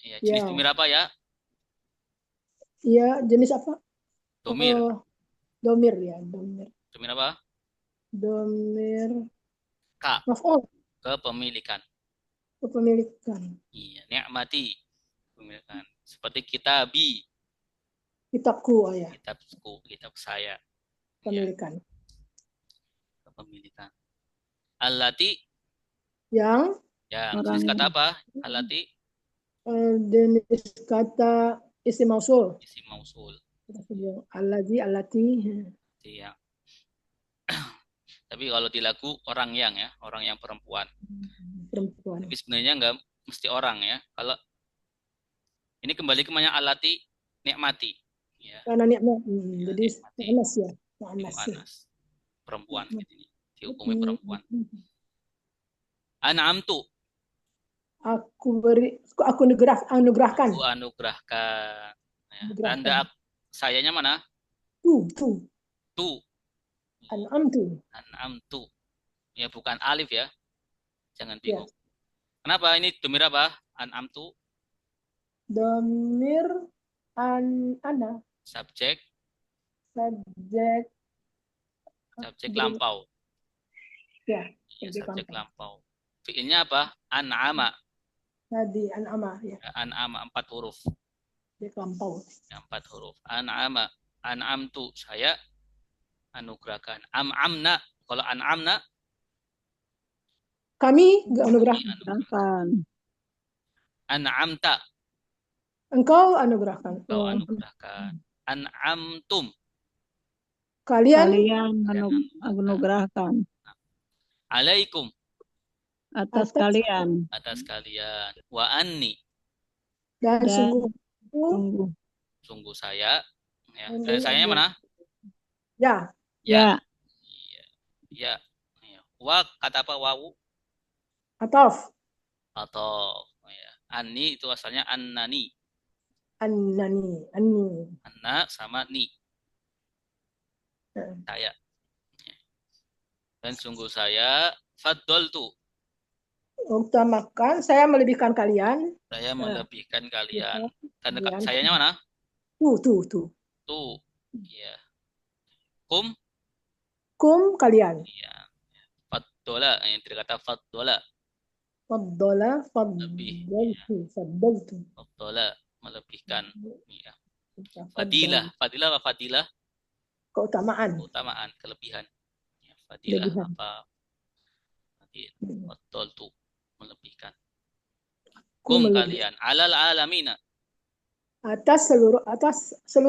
Jenis domir apa ya? Iya, jenis apa? Domir. Domir ya, domir. Domir apa? Domir. K. Maf'ul. Kepemilikan. Iya, ni'mati. Kepemilikan. Seperti kitabi. Kitabku, ya. Kitab saya. Kepemilikan. Kepemilikan. Allati. Yang. Jenis kata apa? Allati. Jenis kata isim mausul. Isim mausul. Allati. Iya. Tapi kalau di lagu orang yang perempuan. Tapi sebenarnya nggak mesti orang ya. Kalau ini kembali ke mana allati nikmati. Ya. Karena nikmat. Jadi mu'annas ya. Mu'annas. Perempuan gitu. Dihukumi perempuan. An'amtu. Aku anugerahkan. Aku anugerahkan. Ya. Tanda sayanya mana? Tu. An'amtu. Ya bukan alif ya. Jangan bingung. Ya. Kenapa ini domir apa? An'amtu. Domir ana. Subjek lampau. Ya, subjek lampau. Fi'ilnya apa? An'ama. Tadi an'ama ya. An'ama 4 huruf. Subjek lampau. 4 huruf. An'ama. An'amtu saya anugerahkan. Am'amna. Kalau an'amna kami anugerahkan. An'amta. Engkau anugerahkan. An'amtum. Kalian anugerahkan. Alaikum. Atas kalian. Wa anni. Dan sungguh saya. Ya. Sayanya mana? Ya. Wa kata apa wawu? Atof. Ya. Anni itu asalnya annani. Anni. Anna sama ni. Saya. Dan sungguh saya faddaltu. Utamakan, saya melebihkan kalian. Saya melebihkan kalian. Tanda sayanya mana? Tu. Iya. Kum kalian. Iya. Faddola, yang kata faddola. Faddala. Faddola, melebihkan. Iya. Fadilah apa fadilah? Keutamaan, kelebihan. Ya, fadilah apa? Faddaltu, melebihkan. Kum kalian alal alamina. atas seluruh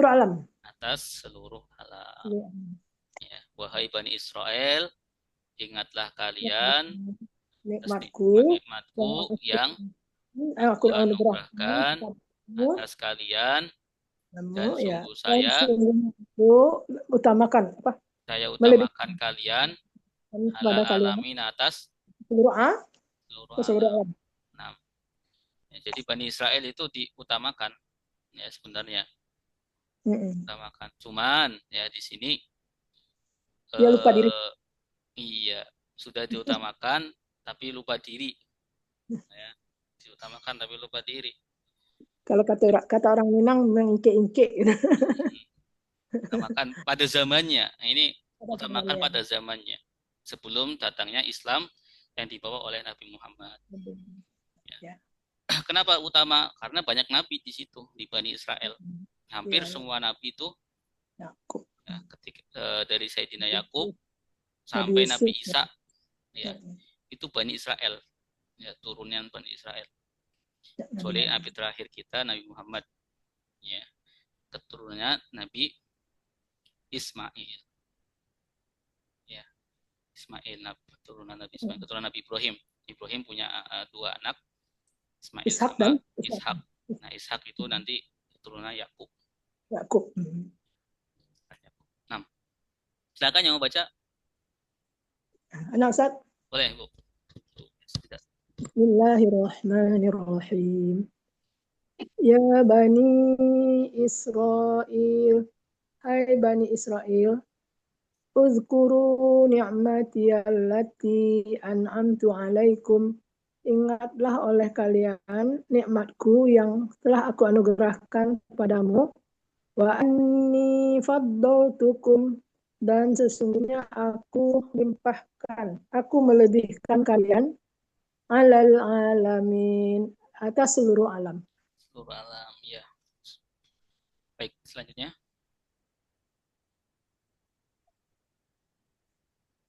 alam. Atas seluruh alam. Seluruh Ya. Wahai Bani Israel, ingatlah kalian alam. atas Nikmatku nikmatku yang aku aku anugerahkan anugerahkan kepadamu, atas kalian, dan ya. sungguh Dan saya sungguhnya aku utamakan utamakan kalian kepada alal kalian alamin atas seluruh seluruh seluruh alam. alam. Nah, ya, jadi Bani Israel itu diutamakan ya sebenarnya, utamakan. Cuman ya di sini Dia lupa diri. iya sudah diutamakan tapi lupa diri. Ya, diutamakan tapi lupa diri. Kalau kata orang Minang mengingke-ingke gitu. Utamakan pada zamannya. Ini Pada utamakan zamannya. pada zamannya sebelum datangnya Islam yang dibawa oleh Nabi Muhammad. Ya. Kenapa utama? Karena banyak nabi di situ di Bani Israel. Hampir semua nabi itu Yakub. ya, dari Sayyidina Yakub Nabi sampai Yusuf. Nabi Isa ya itu Bani Israel ya, turunan Bani Israel. Kecuali nabi terakhir kita Nabi Muhammad ya, keturunannya Nabi Ismail ya, Ismail keturunan Nabi Ismail, keturunan Nabi Ibrahim. Ibrahim punya dua anak, Ismail Ishak sama dan Ishak. Nah, Ishak itu nanti keturunan Yakub. Yakub. Nah, silakan yang mau baca. Anak Ustaz. Boleh, Bu. Bismillahirrahmanirrahim. Ya Bani Israel. Hai Bani Israel. Uzkuru ni'mati allati an'amtu alaikum. Ingatlah oleh kalian nikmatku yang telah aku anugerahkan kepadamu. Wa anni faddaltukum, dan sesungguhnya aku melebihkan kalian alal alamin, atas seluruh alam. Seluruh alam, ya. Baik, selanjutnya.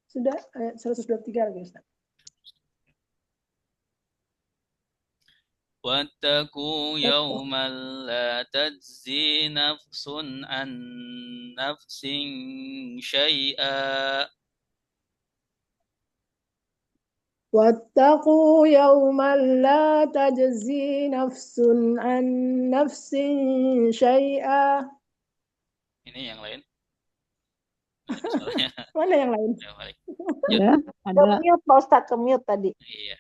Sudah ayat 123 lagi Ustaz. واتقوا يوما لا تجزي نفس عن نفس شيئا واتقوا يوما لا تجزي نفس عن نفس شيئا. Ini yang lain. Mana yang lain? Ya, ada. Ke-mute Pak Ustadz, ke-mute tadi. Iya.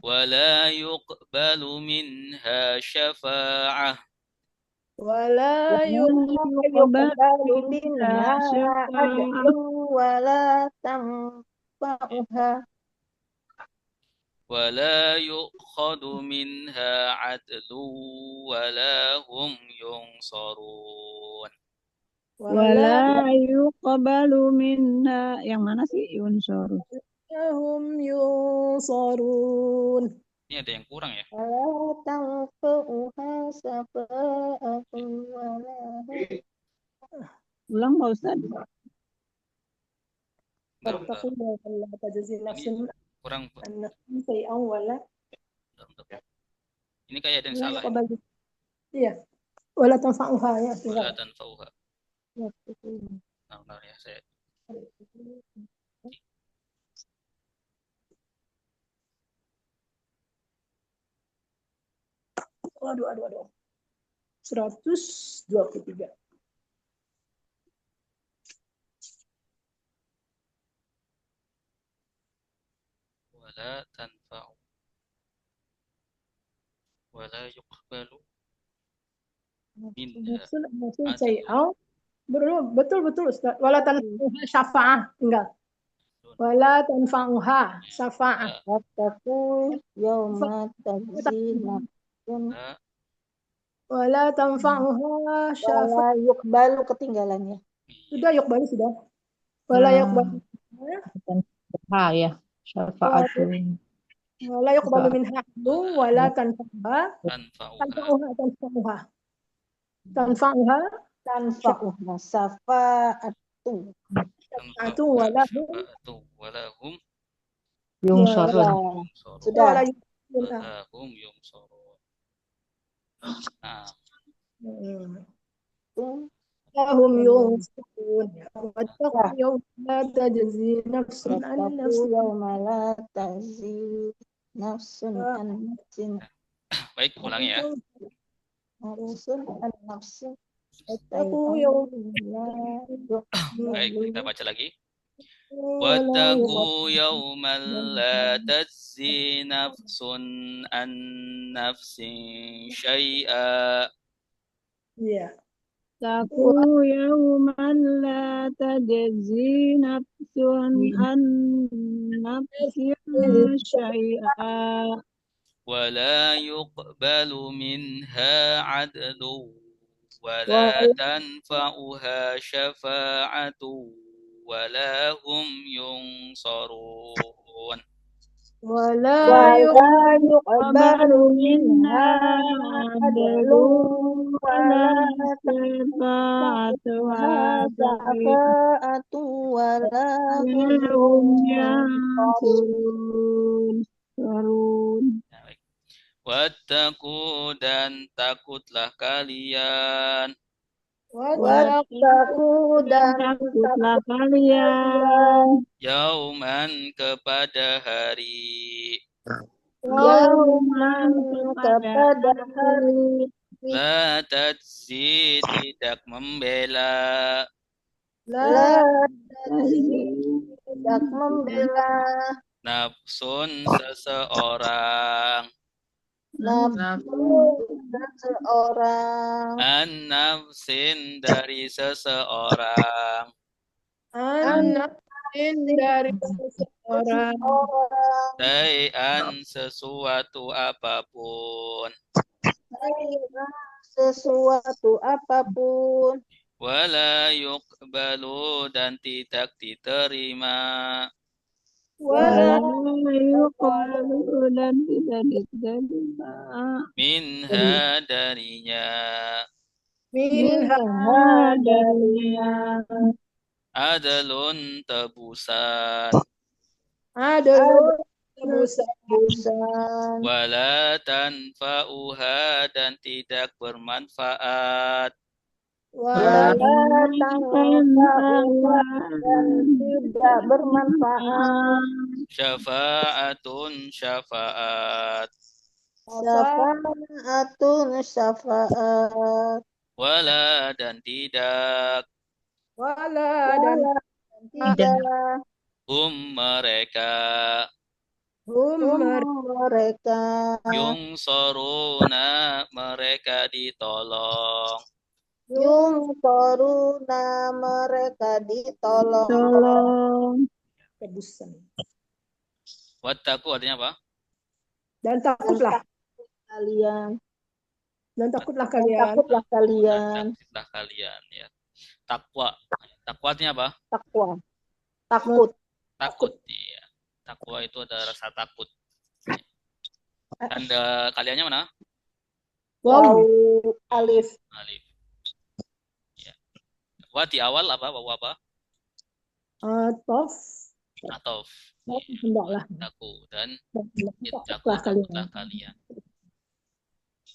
ولا يقبل منها شفاعة ولا يقبل منها عدل ولا تنفعها ولا يؤخذ منها عدل ولا هم ينصرون. Wala yuqbalu minha. Yang mana sih Yunsoru? hum yunsarun. Ini ada yang kurang ya? ولا تنفعها شفاعة ولا Ulang Pak Ustaz. Wattaqu yawman la tajzi nafsun Kurang. an nafsin shay'an wala. Ini kayak ada yang salah. Iya. Wala tanfa'uha ya. Wala tanfa'uha. Benar ya saya. Aduh. 123. Wala tanfa'u. Wala yuqbalu minha. Nafsun shay'an. Betul Ustaz. Wala tanfa'uha syafa'ah tinggal. Wala tanfa'uha syafa'ah. wattaqu yawma tajzi nafsun Wala tanfa'uha syafa'ah. wala yuqbalu, ketinggalannya. Sudah sudah. Wala yuqbalu. Ya, syafa'atun. Wala yuqbalu minha wala tanfa'uha syafa'atu wala hum Yungsarun. Sudah. hum yunsorun. Nah, Lahum yunsurun. Wattaqu yawma la tajzi nafsun an Wattaqu nafsin. yawma la tajzi nafsun an nafsin. Baik, ulangi ya. Nafsun an nafsin. Wattaqu Syai'an yawma la Baik, yuqbalu kita baca lagi. wa la واتقوا يوما لا تجزي نفس عن نفس شيئا Ya. اتقوا يوما لا تجزي نفس عن نفس شيئا ولا يقبل منها عدل ولا تنفعها شفاعة ولا هم ينصرون Wala ولا يقبل يقبل منها منها عدل عدل ولا ولا شفاعة تنفعها شفيع شفاعة ولا هم هم ينصرون. ينصرون. Ya, baik. Wattaqu dan takutlah kalian Wattaqu dan Takutlah kalian yauman kepada hari yauman kepada hari la tajzi tidak membela la tajzi tidak membela nafsun seseorang nafsu seseorang an nafsin dari seseorang anak dari seseorang Sayan sesuatu apapun sesuatu apapun wala yuqbalu dan tidak diterima wala yuqalu dan tidak diterima minha darinya minha darinya adalun tebusan ada tebusan busan wala tanfa'uha dan tidak bermanfaat wala tanfa'uha dan tidak bermanfaat syafa'atun syafaat syafa'atun syafa'at wala dan tidak wala dan tidak mereka mereka yungsoruna mereka ditolong yungsoruna mereka ditolong tolong tebusan. wattaku artinya apa? Dan takutlah kalian dan takutlah dan kalian takutlah kalian Takutlah kalian ya. Takwa. Takwa artinya apa? takwa takut Takut. Iya. Takwa itu ada rasa takut. Dan kaliannya mana? waw alif Alif. Ya. Wa di awal apa? Waw apa? tof Atof. hendaklah Taku dan takutlah kalian. takutlah kalian.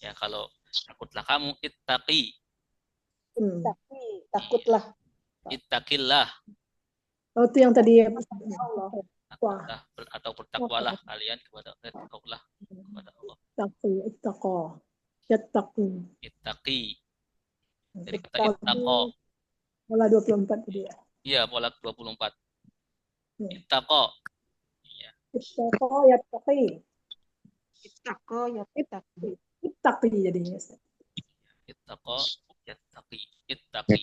Ya kalau takutlah kamu ittaqi. takutlah Ittaqillah. Oh, itu yang tadi Allah Takutlah atau bertakwalah kalian kepada Allah. Kepada Allah. ittaqo yattaqu Ittaqi. Dari kata ittaqo. pola 24 tadi ya. Iya, pola 24. Ya. Ittaqo. Ittaqo yattaqi ittaqo ya ittaqi jadinya. Ittaqo yattaqi. Ittaqi.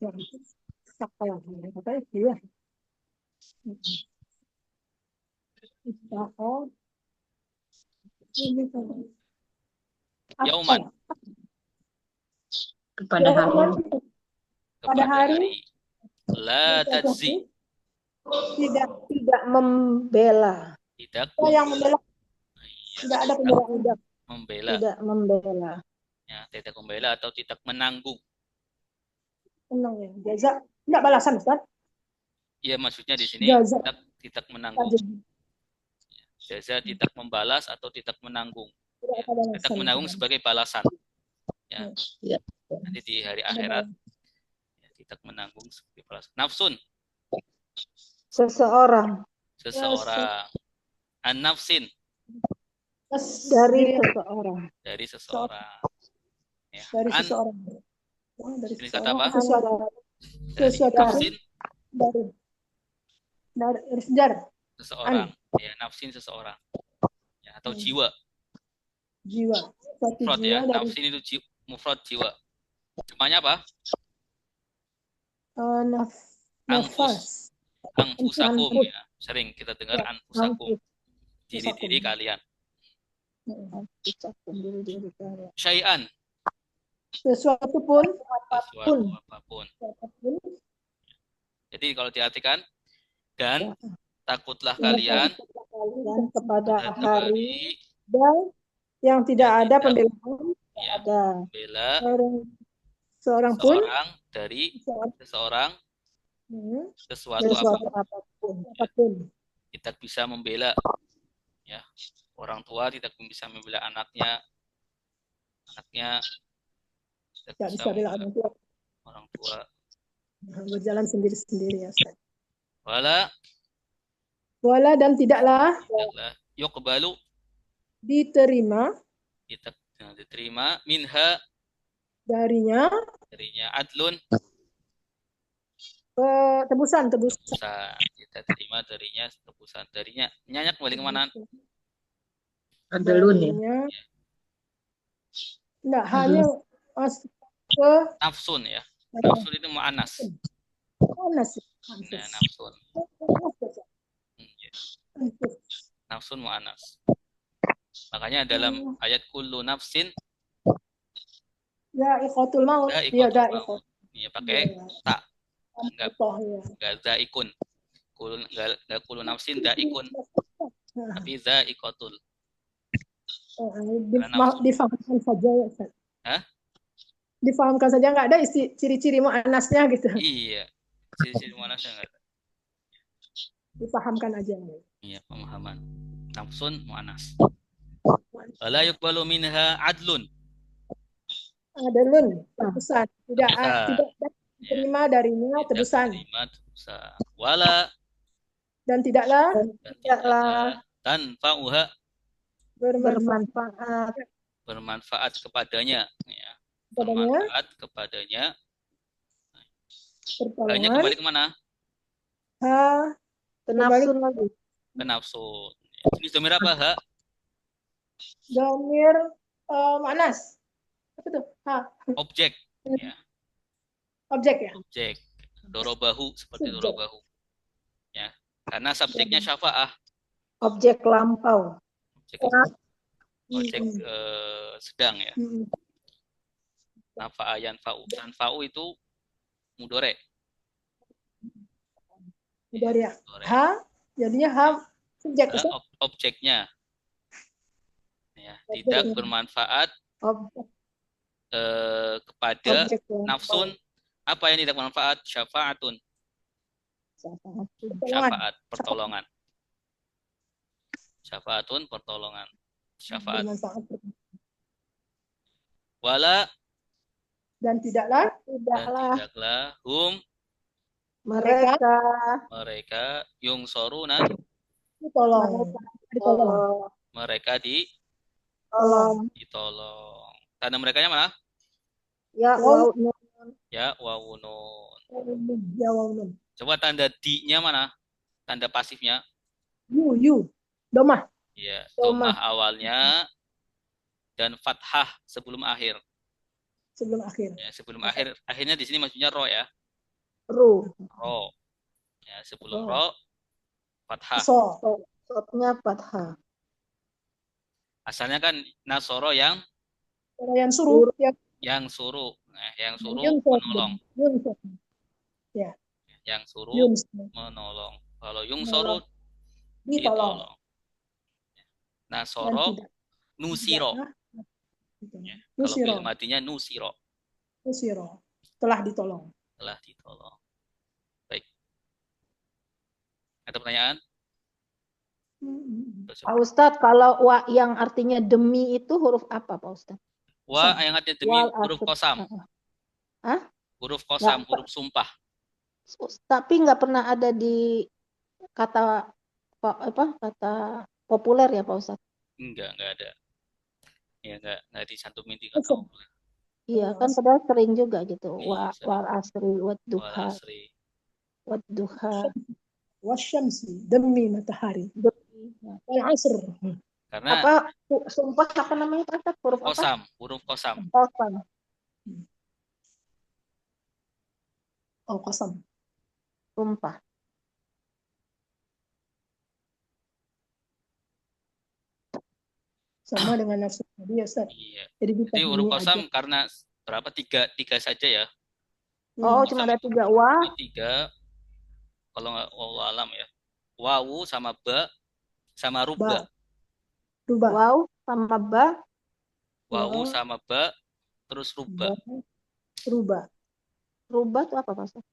Ya, ittaqo yang apa ya? Ittaqo ini kan Yauman. Kepada hari Kepada hari. La tajzi. tidak membela Tidak yang membela tidak ada pembela membela. tidak membela Ya, tidak membela atau tidak menanggung. tenang ya jaza tidak balasan Ustaz. Iya, maksudnya di sini Jaza. tidak menanggung. Jaza tidak membalas atau tidak menanggung. Tidak ada balasan. Tidak menanggung sebagai balasan. Ya. Ya. Nanti di hari akhirat ya, tidak menanggung seperti balas. Nafsun, Seseorang. seseorang. An-nafsin, Dari Diri seseorang. dari seseorang. Ya. dari An, seseorang. Dari jenis kata seseorang. apa? Sesuatu. Dari Sesuatu nafsin, dari sejar. seseorang. Ya, nafsin seseorang. Ya, atau jiwa. Jiwa. Suatu Mufrad jiwa ya. dari Nafsin itu mufrad jiwa. Namanya apa? nafas. Anfusakum ya. Sering kita dengar anfusakum. Diri-diri kalian. Syai'an, Sesuatu pun. sesuatu apapun. Jadi kalau diartikan, dan takutlah kalian Dan kepada pada hari Dan yang tidak yang ada tidak pembelaan ya, ada bela seorang pun. seorang dari seseorang sesuatu sesuatu apapun. apapun. Tidak bisa membela ya, orang tua tidak bisa membela anaknya tidak bisa Tidak bisa bela membela orang tua. orang tua. Berjalan sendiri-sendiri ya. Wala Dan tidaklah yuqbalu diterima tidak diterima minha darinya adlun tebusan. kita terima darinya nyanyak balik kemana? Adlun ya. Enggak, hanya ke Nafsun ya. Nafsun itu mu'anas. Ya, nafsun. Nafsun mu'anas. Makanya dalam ayat kullu nafsin Da'iqatul maut. Dia da'iqat. Ini pakai tak. Enggak zaikun. Kullu nafsin daikun. Tapi zaikatul. Difahamkan saja ya, Ustaz. Hah? Difahamkan saja, nggak ada ciri-ciri mu'anasnya gitu. Iya. Ciri-ciri mu'anasnya enggak ada. Dipahamkan aja. Iya, pemahaman. Nafsun mu'anas. Wala yuqbalu minha adlun. Adlun, tebusan. Tidak diterima darinya tebusan. Wala dan tidaklah tanfa'uha bermanfaat kepadanya ya. Bermanfaat kepadanya. Hanya kembali kemana? Ke nafsun lagi. Ke nafsun. Jenis domir apa? Ha? Domir mu'anas. Apa tuh? Objek. Ya. Objek ya? Objek. Dorobahu, seperti dorobahu. Ya. Karena subjeknya syafa'ah. Objek lampau. Objek sedang ya. Nafa'a yanfa'u. Yanfa'u itu mudore. Mudore ya. Jadinya subjek. Objeknya. Ya, tidak bermanfaat kepada nafsun. Apa yang tidak bermanfaat? Syafa'atun. Syafaat, pertolongan. Syafa'atun, pertolongan. Syafaat. Wala dan tidaklah hum mereka yungsoruna ditolong. Mereka ditolong. Tanda merekanya mana? Ya wawunun. Coba tanda di-nya mana? Tanda pasifnya? Domah. Ya, domah awalnya dan fathah sebelum akhir. Ya, sebelum akhir. Akhirnya di sini maksudnya ro ya. Ro. Ya, sebelum ro fathah. Sotnya fathah. Asalnya kan nasoro yang suruh. Yang suruh. Nah, yang suruh menolong. Ya. Yang suruh menolong. Kalau yungsoru ditolong. Nasoro nusiro. Ya, kalau fi'il madinya nusiro. Telah ditolong. Baik. Ada pertanyaan? Pak Ustadz, kalau wa yang artinya demi itu huruf apa, Pak Ustadz? Wa Qasam. ingatnya demi Wal huruf asr. kosam. Hah? Huruf Nggak, kosam, huruf sumpah. tapi nggak pernah ada di kata kata populer ya Pak Ustadz. Enggak ada. Ya enggak disantumin di kata Qasam. Allah. Iya kan padahal sering juga gitu. Iya, sering. Wal asri wad Wal duha asri. wad duha. Wasyamsi. Demi matahari. Nah, Wal asr. Karena apa sumpah apa namanya Pak Ustadz? Huruf apa? kosam, huruf kosam. Kosam. Oh, qasam. Sumpah. Sama dengan nafsu tadi ya, Ustaz. Iya. Jadi kita Jadi huruf ini aja. kosam karena berapa? Tiga saja ya. Oh, Hmm. cuma Kosam ada itu 3 wa. cuma 3. Kalau nggak wallahu alam ya. Wawu sama ba sama Ba. rubba. Rubah. Waw sama ba. Wawu Wa. sama ba terus rubba. Ba. Rubah. Rubah itu apa Pak Ustadz?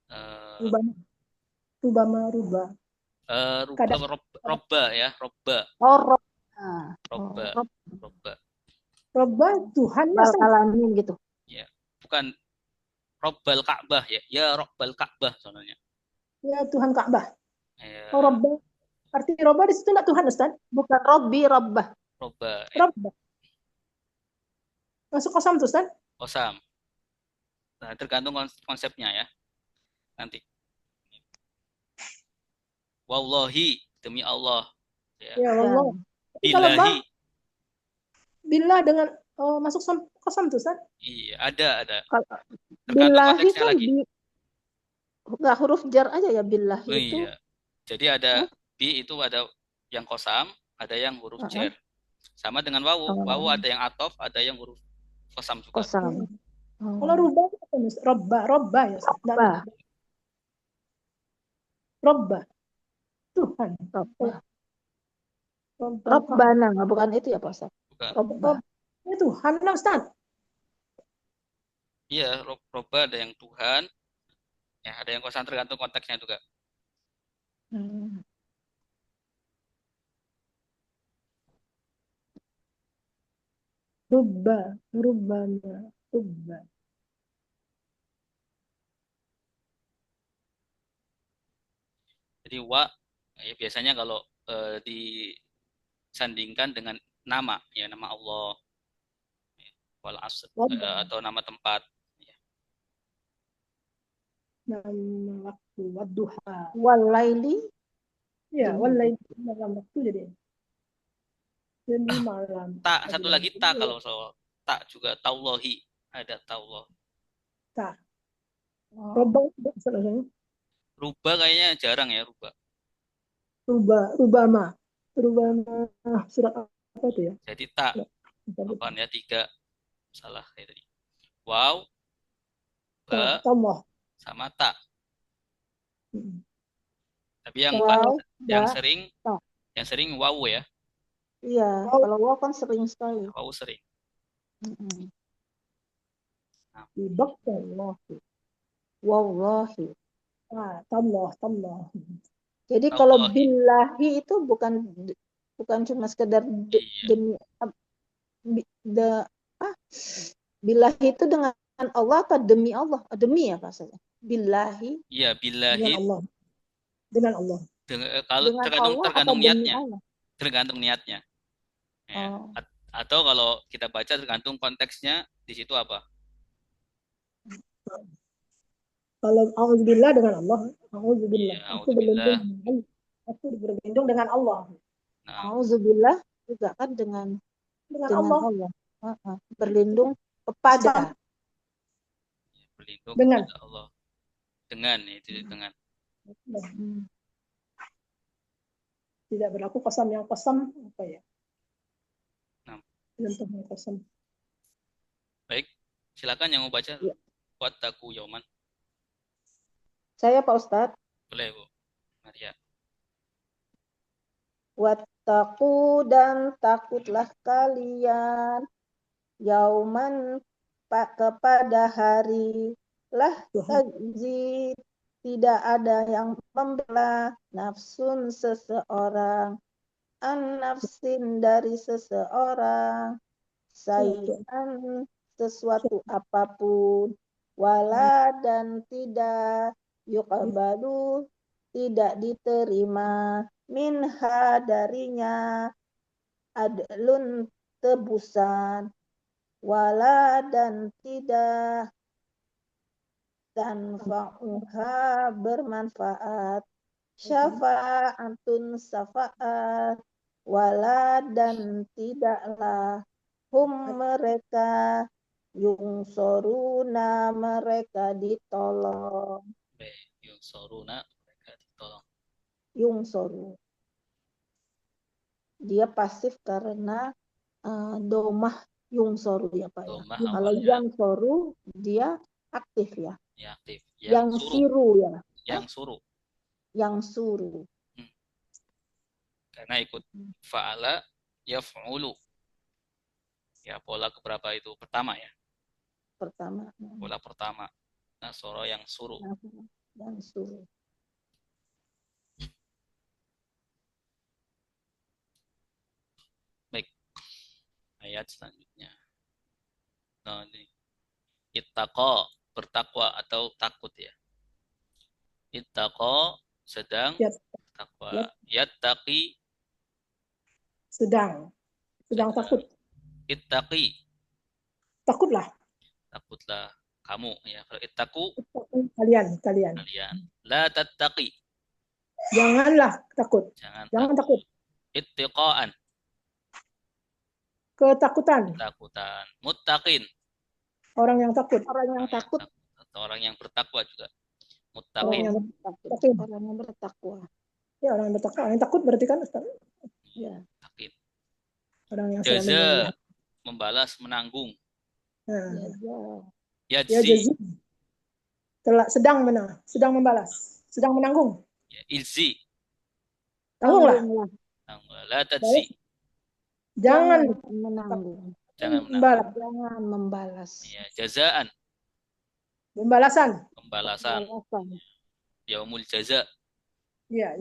Rubah. Rubah ma rubah. Kadang Robba ya, robba. Oh, rob. Nah, Robba. rob. Robba. Rubah Tuhan Bal Ustaz. alamin gitu. Ya, bukan Robbal Ka'bah ya. Ya Robbal Ka'bah soalnya. Ya Tuhan Ka'bah. Ya, Oh, Rabbah. Arti Rabbah di situ enggak Tuhan Ustaz? Bukan Robbi, Robbah. robba Rabbah. Masuk kosam tuh Ustaz? kosam. Nah, tergantung konsepnya ya. Nanti. Wallahi demi Allah. Ya. Ya Allah. Tapi kalau ba, Billahi. billah dengan masuk kosam tuh Ustaz? Iya, ada. Kalau Tergantung billahi konteksnya kan lagi. nggak huruf jar aja ya billahi Oh, itu. iya. Jadi ada bi itu ada yang kosam, ada yang huruf jar. Sama dengan wawu. Wawu ada yang atof, ada yang huruf kosam juga. Kosam. Kalau rubah itu apa Ustaz? Robbah ya Ustaz. Robbah. Robbah. Tuhan. Robbah. Robbah. Robbana, bukan itu ya Pak Ustaz? Bukan. Robbah. Ya Tuhan lah Ustaz. Iya, robba ada yang Tuhan. Ya, ada yang kosam tergantung konteksnya juga. Rubbah. Rubbana. Rubbah. Jadi wa ya biasanya kalau disandingkan dengan nama ya nama Allah ya, wal asr atau nama tempat ya. Nama waktu. Wadduha. Walaili. Ya, walaili. Malam waktu jadi. Demi malam. Tak, satu lagi tak kalau soal tak juga taullahi ada taullah. Tak. Robbah tidak salahnya. Rubah kayaknya jarang ya rubah. Rubama. Surat apa itu ya? Jadi tak apaan ya 3 salah kayak tadi. Wow, ba, Allah. sama tak. Tapi yang Wow, yang sering wow ya. Iya, kalau wow kan sering sekali. Wow sering. Wallahi. Wallahi. Allah. Jadi kalau billahi itu bukan cuma sekedar demi billahi itu dengan Allah atau demi Allah? Demi ya Pak Ustaz? Billahi. Iya, billahi. Dengan Allah. Kalau tergantung niatnya. Tergantung niatnya. Ya. Atau kalau kita baca tergantung konteksnya di situ apa? Kalau auzubillah dengan Allah, auzubillah. Ya, Aku berlindung dengan Allah. Auzubillah juga kan dengan Allah. Berlindung kepada. Berlindung dengan kepada Allah. Dengan itu dengan. Tidak berlaku kosam yang kosam apa ya? Contohnya kosam. Baik, silakan yang mau baca. Ya. Wattaqu yauman. Saya Pak Ustadz. Boleh Bu Maria. Wattaqu dan takutlah kalian yauman kepada hari lah tajzi tidak ada yang membela nafsun seseorang an nafsin dari seseorang sayan sesuatu apapun, wala dan tidak yuqbalu tidak diterima minha darinya adlun tebusan, wala dan tidak tanfa'uha bermanfaat, syafa'atun syafaat, wala dan tidaklah hum mereka yungsoruna mereka ditolong. Yung soruna mereka ditolong. Yungsoru dia pasif karena domah yungsoru ya Pak ya. Domah Kalau awalnya yang soru dia aktif ya. ya aktif. Yang Suruh. siru ya. Yang suruh. Yang suruh. Karena ikut fa'ala yaf'ulu. Ya, pola keberapa itu? Pertama ya. Pertama. Pola pertama. Nasoro yang suruh. Yang suruh. Baik. Ayat selanjutnya. Nah, ini. Ittaqa, bertakwa atau takut ya. Ittaqa sedang takwa. Yattaqi sedang takut. Ittaqi Takutlah. takutlah kamu ya. Kalau ittaqu Kalian. La tattaqi Janganlah takut. jangan takut. Ittiqaan Ketakutan. Muttaqin Orang yang takut. atau orang yang bertakwa juga. Muttaqin Orang yang bertakwa. Ya, orang yang bertakwa. Orang yang takut berarti kan Ustaz? Ya. Muttaqin. Orang yang Jaza membalas menanggung. Ya, Yajzi sedang membalas, sedang menanggung. ya, ilzi Tanggunglah. La tajzi Jangan menanggung. jangan menanggung. Jangan membalas. Ya, jazaan Pembalasan. yaumul jaza Ya,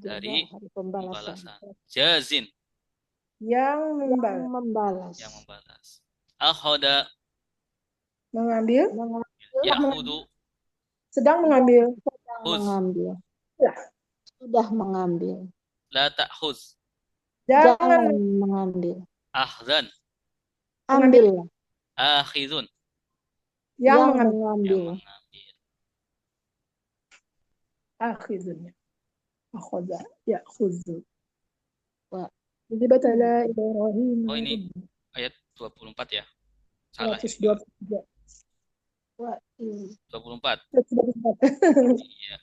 dari hari pembalasan. Jazin yang membalas. Akhoda Mengambil. Yahudu Sedang mengambil. Sudah mengambil. La ta'khuz Jangan mengambil. ahzan Ambil. akhizun Yang mengambil. Akhizun. Akhoda. Ya, khuzu. Jadi batala Ibrahim. Oh, ini ayat 24 ya. Salah. 123. 24. Iya.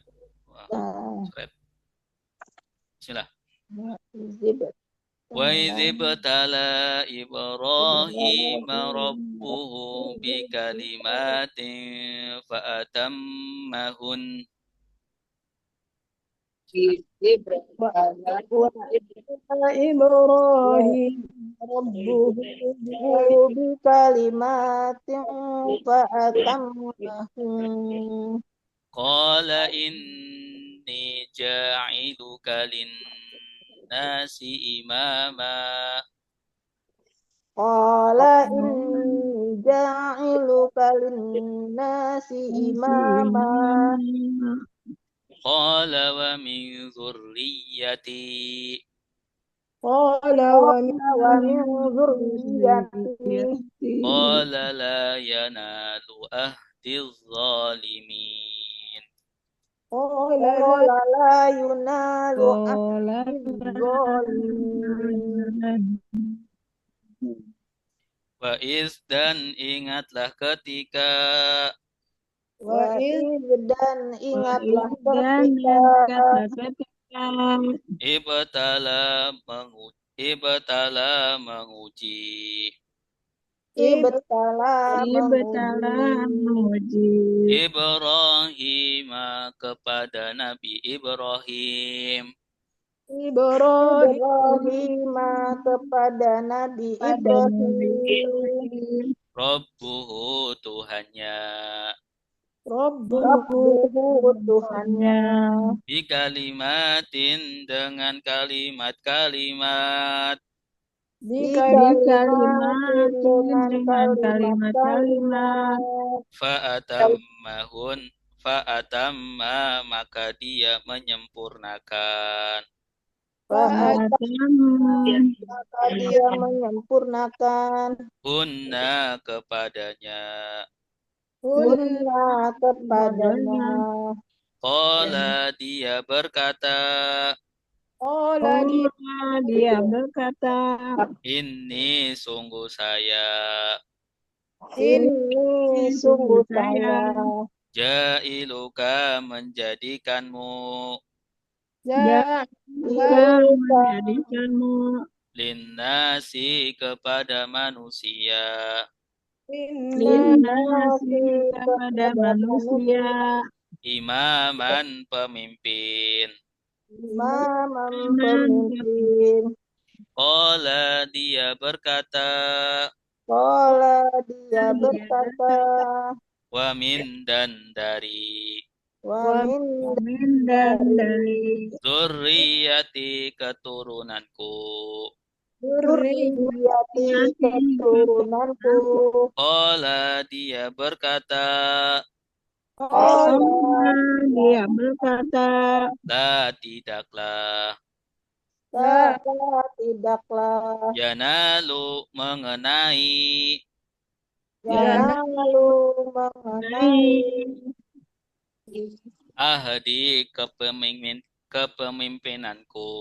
Wah, keren. Bismillah. Wa idzibtala Ibrahim rabbuhu bikalimatin fa'atammahun. Ibrahim rabbuhu bikalimatin fa'atammahun. Qala inni ja'iluka linnasi imama. Qala inni ja'iluka linnasi imama. Qala wa min dzurriyyati. Qala wa min dzurriyyati. Qala la yanalu ahdiz zalimin. Qala la yunalu ahdiz zalimin. Wa iz dan ingatlah ketika dan ingatlah ketika ibtala menguji Ibrahim kepada Nabi Ibrahim. Kepada Nabi Ibrahim. Rabbuhu Tuhannya. Bikalimatin dengan kalimat-kalimat. Bikalimatin dengan dengan kalimat-kalimat. kalimat-kalimat. Fa'atammahun. Fa'atamma, maka dia menyempurnakan. Fa'atam, Fa'atam maka dia menyempurnakan Hunna kepadanya. hunna kepadanya. Qala, dia berkata, Ola dia berkata, ini sungguh saya Ini sungguh saya jailuka, menjadikanmu jika jadikan menjadikanmu linnasi, kepada manusia, linasi linasi kepada kepada manusia, manusia, imaman, pemimpin. imaman iman pemimpin. Qala, dia berkata, Qala dia dia berkata, wa min, dan dari wa min bermin dan dari zurriyati, keturunanku. dzurriyyati hati keturunanku. Qala, dia berkata, Qala dia berkata, la, tidaklah, tidaklah yanalu, mengenai, yanalu mengenai ahdi, kepemimpinanku,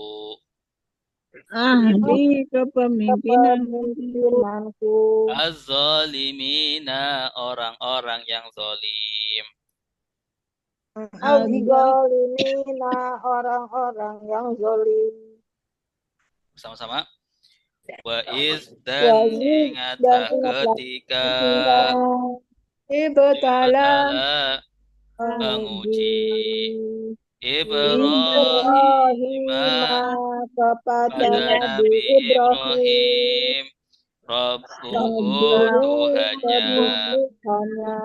di kepemimpinanku, kepemimpinanku. az-zalimina, orang-orang yang zalim. Az-zalimina, orang-orang yang zalim. Bersama-sama. Wa iz, Wa dan iz, dan ingatlah ingatlah ketika ibtala ibtala, menguji Ibrahim Ibrahim kepada pada Nabi Nabi Ibrahim, Ibrahim, Rabbuhu, Rabbuhu Tuhannya, Tuhannya,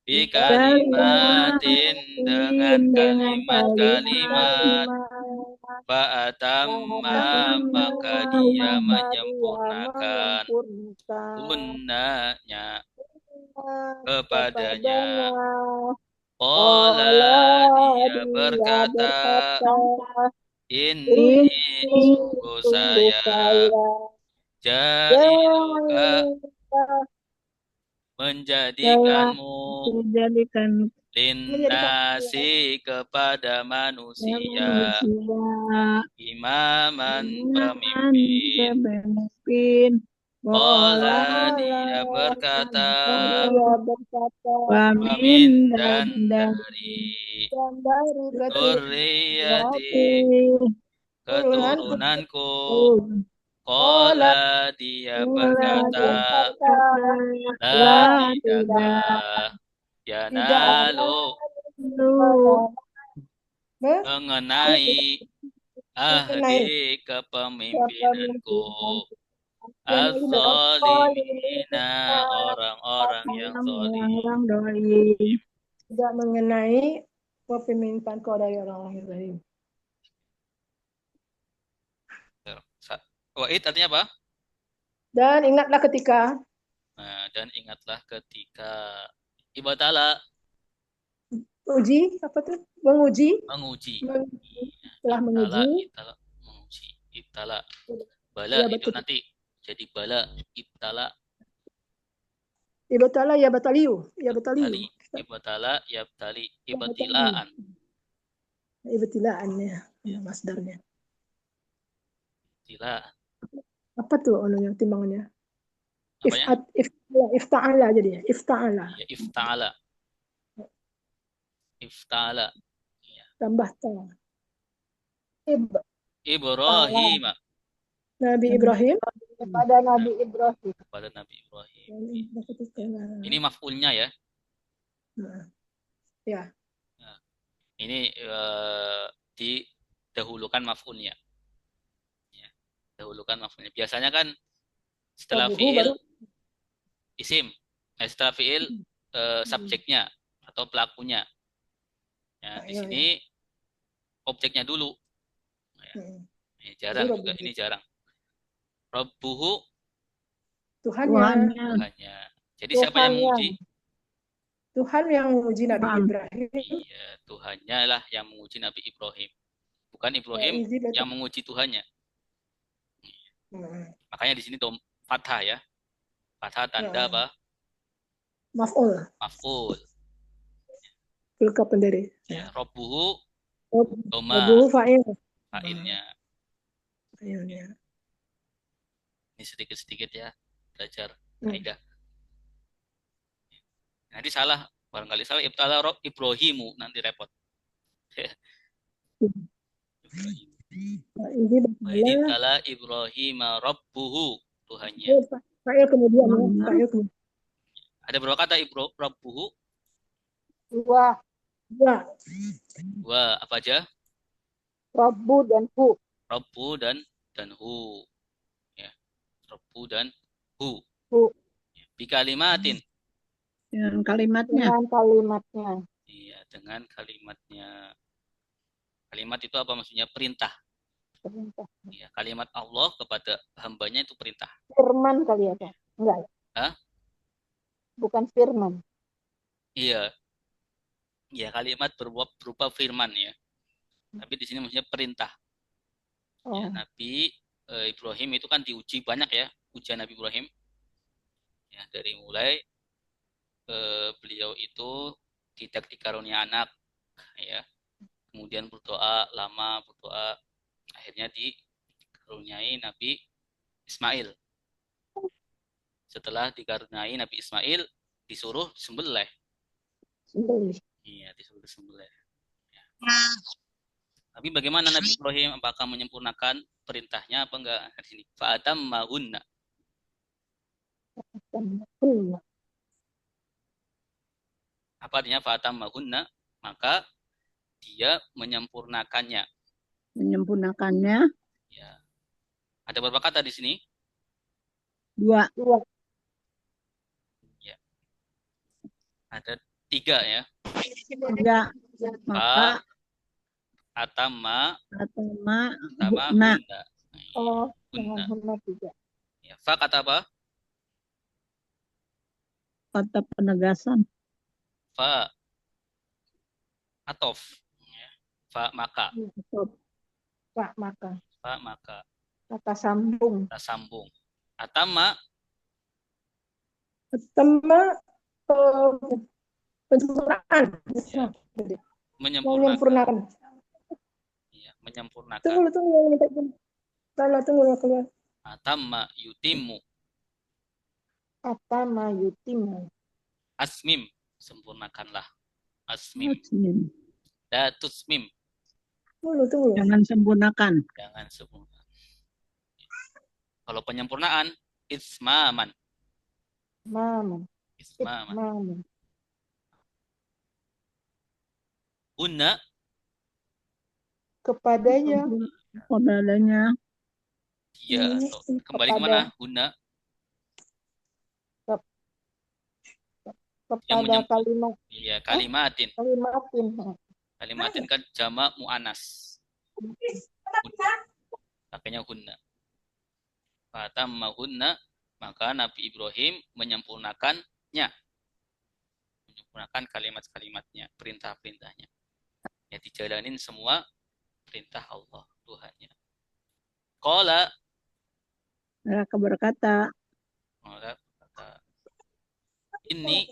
bikalimatin, dengan dengan kalimat-kalimat, kalimat fa'atamma, maka Fa'atamma, dia maka dia menyempurnakan menyempurnakan gunnanya kepadanya. kepadanya. Qala, Allah dia dia berkata, berkata, ini ini sungguh sungguh saya saya jailuka, yang telah menjadikanmu dijadikan linnasi, kepada manusia, manusia imaman, iman pemimpin. pemimpin. Qala, Allah dia berkata, dia berkata, wamin, Dan dan dari dan dari dzurriyyati, keturunanku. keturunanku. Ola Qala, dia dia berkata, berkata, la, tidak tidaklah, tidak yanalu, ada mengenai mengenai ahdi, kepemimpinanku, kepemimpinan az-zalimina, orang-orang yang zalim. orang dolim. tidak mengenai kepemimpinan kau dari orang lain. Wa'id artinya apa? Dan ingatlah ketika Nah, dan ingatlah ketika ibtala, uji apa tuh? Menguji, menguji. telah Ibtala, menguji. ibtala, menguji. Ibtala, bala Ya itu betul. nanti jadi bala, ibtala, Ibtala ya bataliu, ya bataliu. tali, ibtala, yabtali, ibtilaan. Ibtilaannya, ya masdarnya. Ibtilaan. Apa tuh anunya timbangannya? Apanya? Ifta'ala jadi ya, ifta'ala. Ya, iftala. Iftala. Ya. Tambah ta. Ibrahim, Nabi Ibrahim. kepada Nabi Ibrahim. kepada Nabi Ibrahim. Ini maf'ulnya ya. Ya. Nah, ini didahulukan maf'ulnya. Ya, dahulukan maf'ulnya. Biasanya kan setelah fi'il isim. Setelah fi'il subjeknya atau pelakunya. Ya, di sini objeknya dulu. Ya. Ini jarang juga, ini jarang. Rabbuhu Tuhannya. Tuhannya. Tuhannya. Jadi siapa yang Tuhan menguji? Tuhan yang menguji Nabi Tuhan. Ibrahim. Iya, Tuhannya lah yang menguji Nabi Ibrahim. Bukan Ya, Ibrahim izin berarti. yang menguji Tuhannya. Hmm. Makanya di sini fathah ya. Fathah tanda apa? Maf'ul. Maf'ul. Kulka pendiri. Ya, Rabbuhu doma Abu fa'il. fa'ilnya. Fa'ilnya. Ini sedikit-sedikit ya belajar Hmm. kaidah. Nanti salah, barangkali salah ibtala Ibrahimu nanti repot. Ibrahim. Ini Wa ibtala Ibrahim Rabbuhu Tuhannya. fa'il kemudian ya. Tuhannya. Fa'il kemudian. Ada berapa kata Rabbuhu? dua, Ya. Dua, apa aja? Rabbu dan Hu. Rabbu dan hu. Ya. Rabbu dan hu. Hu. Bikalimatin. Dengan kalimatnya. Dengan kalimatnya. Iya, dengan kalimatnya. Kalimat itu apa maksudnya? Perintah. Perintah. Ya, kalimat Allah kepada hambanya itu perintah. Firman kali ya, Pak? Enggak. Hah? Bukan firman. Iya. Ya, kalimat berupa firman ya. Tapi di sini maksudnya perintah. Oh. Ya, Nabi Ibrahim itu kan diuji banyak ya, ujian Nabi Ibrahim. Ya, dari mulai beliau itu tidak dikarunia anak, ya. Kemudian berdoa lama, akhirnya dikaruniai Nabi Ismail. Setelah dikaruniai Nabi Ismail, disuruh sembelih. Sembelih. Iya, disuruh sembelih. Ya. Tapi bagaimana Nabi Ibrahim? Apakah menyempurnakan perintahnya apa enggak? Di sini. Fa'atammahunna. Apa artinya fa'atammahunna? Maka dia menyempurnakannya. Menyempurnakannya. Ya. Ada berapa kata di sini? Dua. Ya. Ada 3 ya. Tiga. Maka Atama atama sama hunna. hunna. Oh, Hunna. dengan hunna juga. Ya. Fa kata apa? Kata penegasan. Fa atof. Ya. Fa maka. Pak maka. Fa maka. Kata sambung. Kita sambung. Atama Pertama penyempurnaan. ya. Menyempurnakan. Ya. Menyempurnakan. Tunggu keluar. Atama yutimu. Atama yutimu. Asmim. Sempurnakanlah. Asmim. Asmin. La tusmim. Tunggu. Jangan sempurnakan. Jangan sempurna. Kalau penyempurnaan, ismaman. Maman. Ismaman. Maman. Hunna Kepadanya. Kepadanya. dia. Kembali kemana? Hunna. Kepada kalimat. Iya, kalimatin. Kalimatin kan jamak mu'anas. Pakainya hunna. Fatamma hunna, maka Nabi Ibrahim menyempurnakannya. Menyempurnakan kalimat-kalimatnya, perintah-perintahnya. Ya, dijalanin semua perintah Allah, Tuhannya. Qala Mereka berkata, ini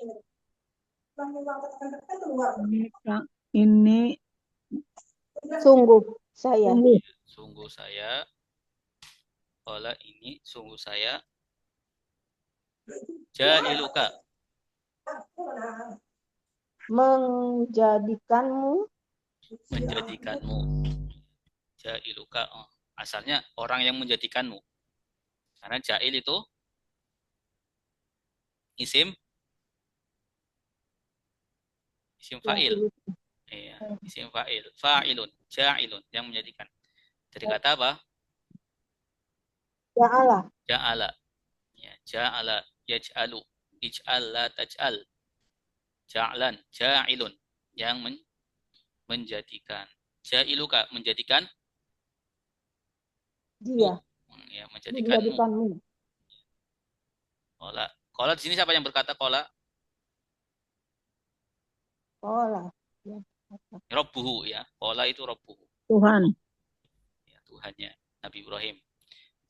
Sungguh saya. Sungguh saya. Qala ini sungguh saya. Ja'iluka. Menjadikanmu. Ja'iluka. Oh, asalnya orang yang menjadikanmu. Karena ja'il itu isim fa'il. Iya, isim fa'il. Fa'ilun, ja'ilun, yang menjadikan. Dari kata apa? Ja'ala. Ja'ala. Ya, ja'ala, yaj'alu, ij'al la taj'al. Ja'lan, ja'ilun, yang menjadikan. Ja'iluka, menjadikan Dia. Ya, menjadikanmu. menjadikanmu. Kola. Kola di sini siapa yang berkata kola? Kola. Ya. Robbuhu ya. Kola itu Robbuhu. Tuhan. Ya, Tuhannya. Nabi Ibrahim.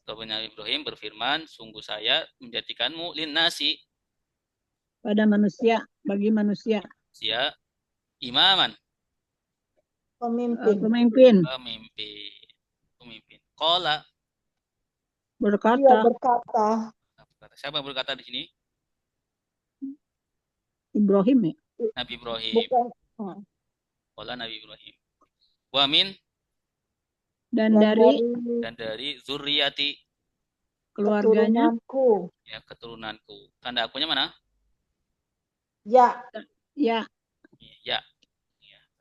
Nabi Ibrahim berfirman, sungguh saya menjadikanmu linnasi. Pada manusia, bagi manusia. Sia imaman. Pemimpin. Pemimpin. Pemimpin. Kola. Dia Berkata. berkata. Siapa yang berkata di sini? Ibrahim ya. Nabi Ibrahim. Bukan. Kola Nabi Ibrahim. Wa min. Dan dari zurriyati. Keluarganya. Keturunanku. Ya, keturunanku. Tanda akunya mana? Ya. Ya. Ya.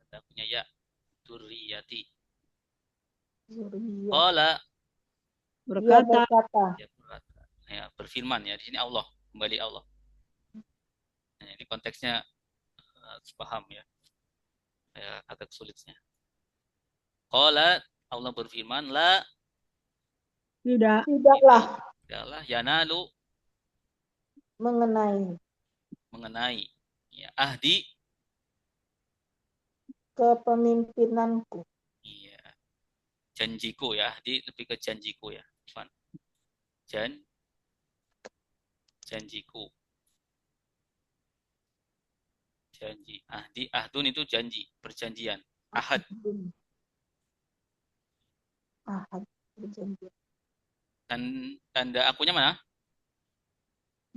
Tanda akunya ya. Zurriyati. Kola. Berkata. Ya, berfirman ya. Di sini Allah. Kembali Allah. Nah, ini konteksnya harus paham ya. Agak sulitnya. Qala, Allah berfirman, la tidaklah yanalu mengenai ya, ahdi kepemimpinanku. iya, janjiku ya, ahdi lebih ke janjiku ya. Janjiku. Janji. Ahdi, ahdun itu janji, perjanjian. Ahad. Perjanjian. Dan tanda akunya mana?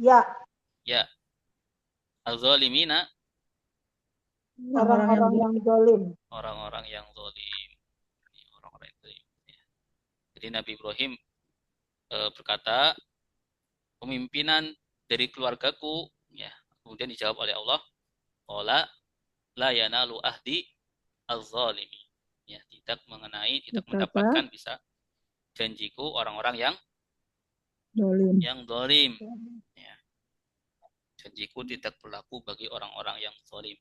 Ya. Ya. Al-zalimina. Orang-orang yang zalim. Orang-orang yang zalim. Orang-orang yang zalim. Jadi Nabi Ibrahim berkata, pemimpinan dari keluargaku, ya. Kemudian dijawab oleh Allah, qala la yanalu ahdi az-zalimi. Ya, tidak mendapatkan bisa janjiku orang-orang yang zalim. Ya. Janjiku tidak berlaku bagi orang-orang yang zalim.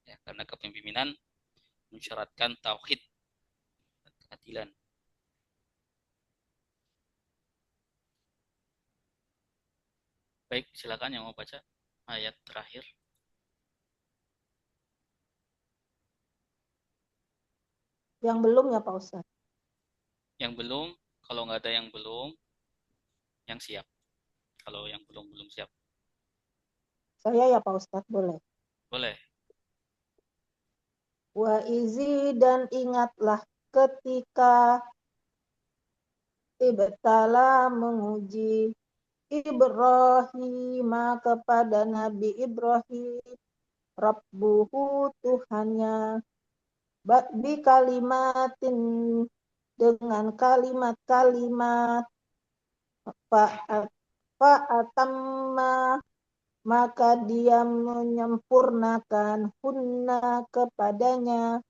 Ya, karena kepemimpinan mensyaratkan tauhid dan keadilan. Baik, silakan yang mau baca ayat terakhir. Yang belum ya Pak Ustadz? Yang belum, kalau nggak ada yang belum, yang siap. Kalau yang belum siap. Saya ya Pak Ustadz, boleh? Boleh. Wa izi dan ingatlah ketika ibtala menguji Ibrahim kepada Nabi Ibrahim Rabbuhu Tuhannya bi kalimatin dengan kalimat-kalimat fa'atamma maka dia menyempurnakan hunna kepadanya.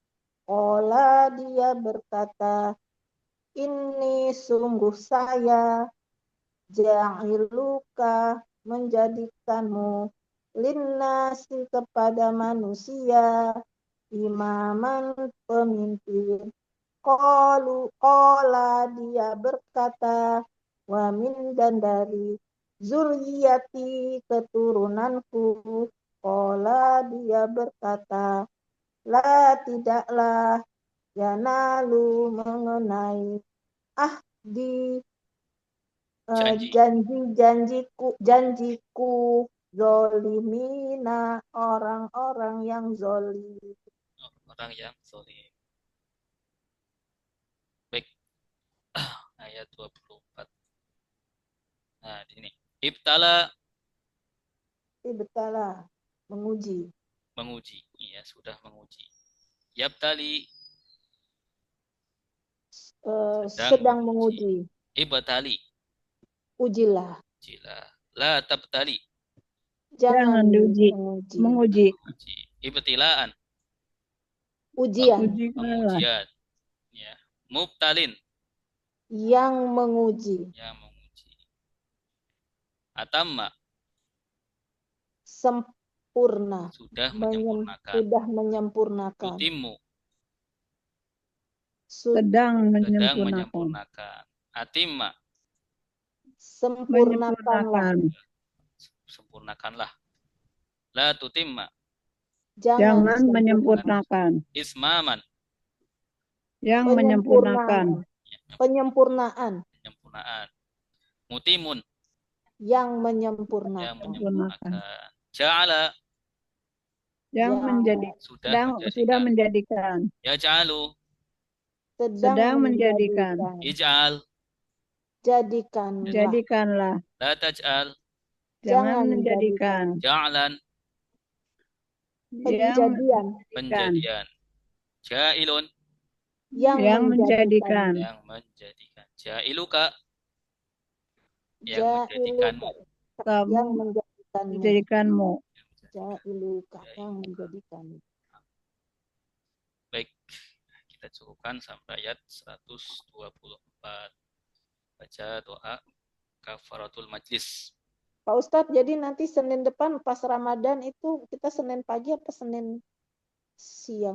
Qala dia berkata, ini sungguh saya ja'iluka menjadikanmu linnasi kepada manusia imaman pemimpin. Qala dia berkata, wa min dan dari zuriyati keturunanku. Qala dia berkata, la tidaklah yanalu mengenai ahdi janjiku zolimina orang-orang yang zolim. Orang yang zolim. Baik. Ayat 24. Nah, di sini. Ibtala menguji. Iya, sudah menguji. Yabtali sedang menguji. Ibtali Ujilah. La tabtali Jangan menguji. Ibtilaan ujian. Ya. Mubtalin yang menguji. Atamma sempurna. Sudah menyempurnakan. Yutimmu sedang sedang menyempurnakan. menyempurnakan. Atimma, sempurnakanlah. Menyempurnakan. sempurnakanlah. La tutimma, Jangan Jangan menyempurnakan. ismaman, Yang menyempurnakan. penyempurnaan. penyempurnaan. Mutimun, Yang yang menyempurnakan. menyempurnakan. Ja'ala, Yang Yang menjadi sudah menjadikan. yaj'alu, Sedang menjadikan. ij'al, Jadikanlah. Jadikanlah. la taj'al, Jangan menjadikan. ja'lan, Yang Penjadian. penjadian. Ja'ilun, Yang menjadikan. yang menjadikan. Ja'iluka, yang Jailuka. menjadikanmu. Yang Kamu menjadikanmu. menjadikanmu. Jailuka. Yang menjadikanmu. Baik, kita cukupkan sampai ayat 124. Baca doa kafaratul majlis. Pak Ustadz, jadi nanti Senin depan pas Ramadan itu kita Senin pagi apa Senin siang?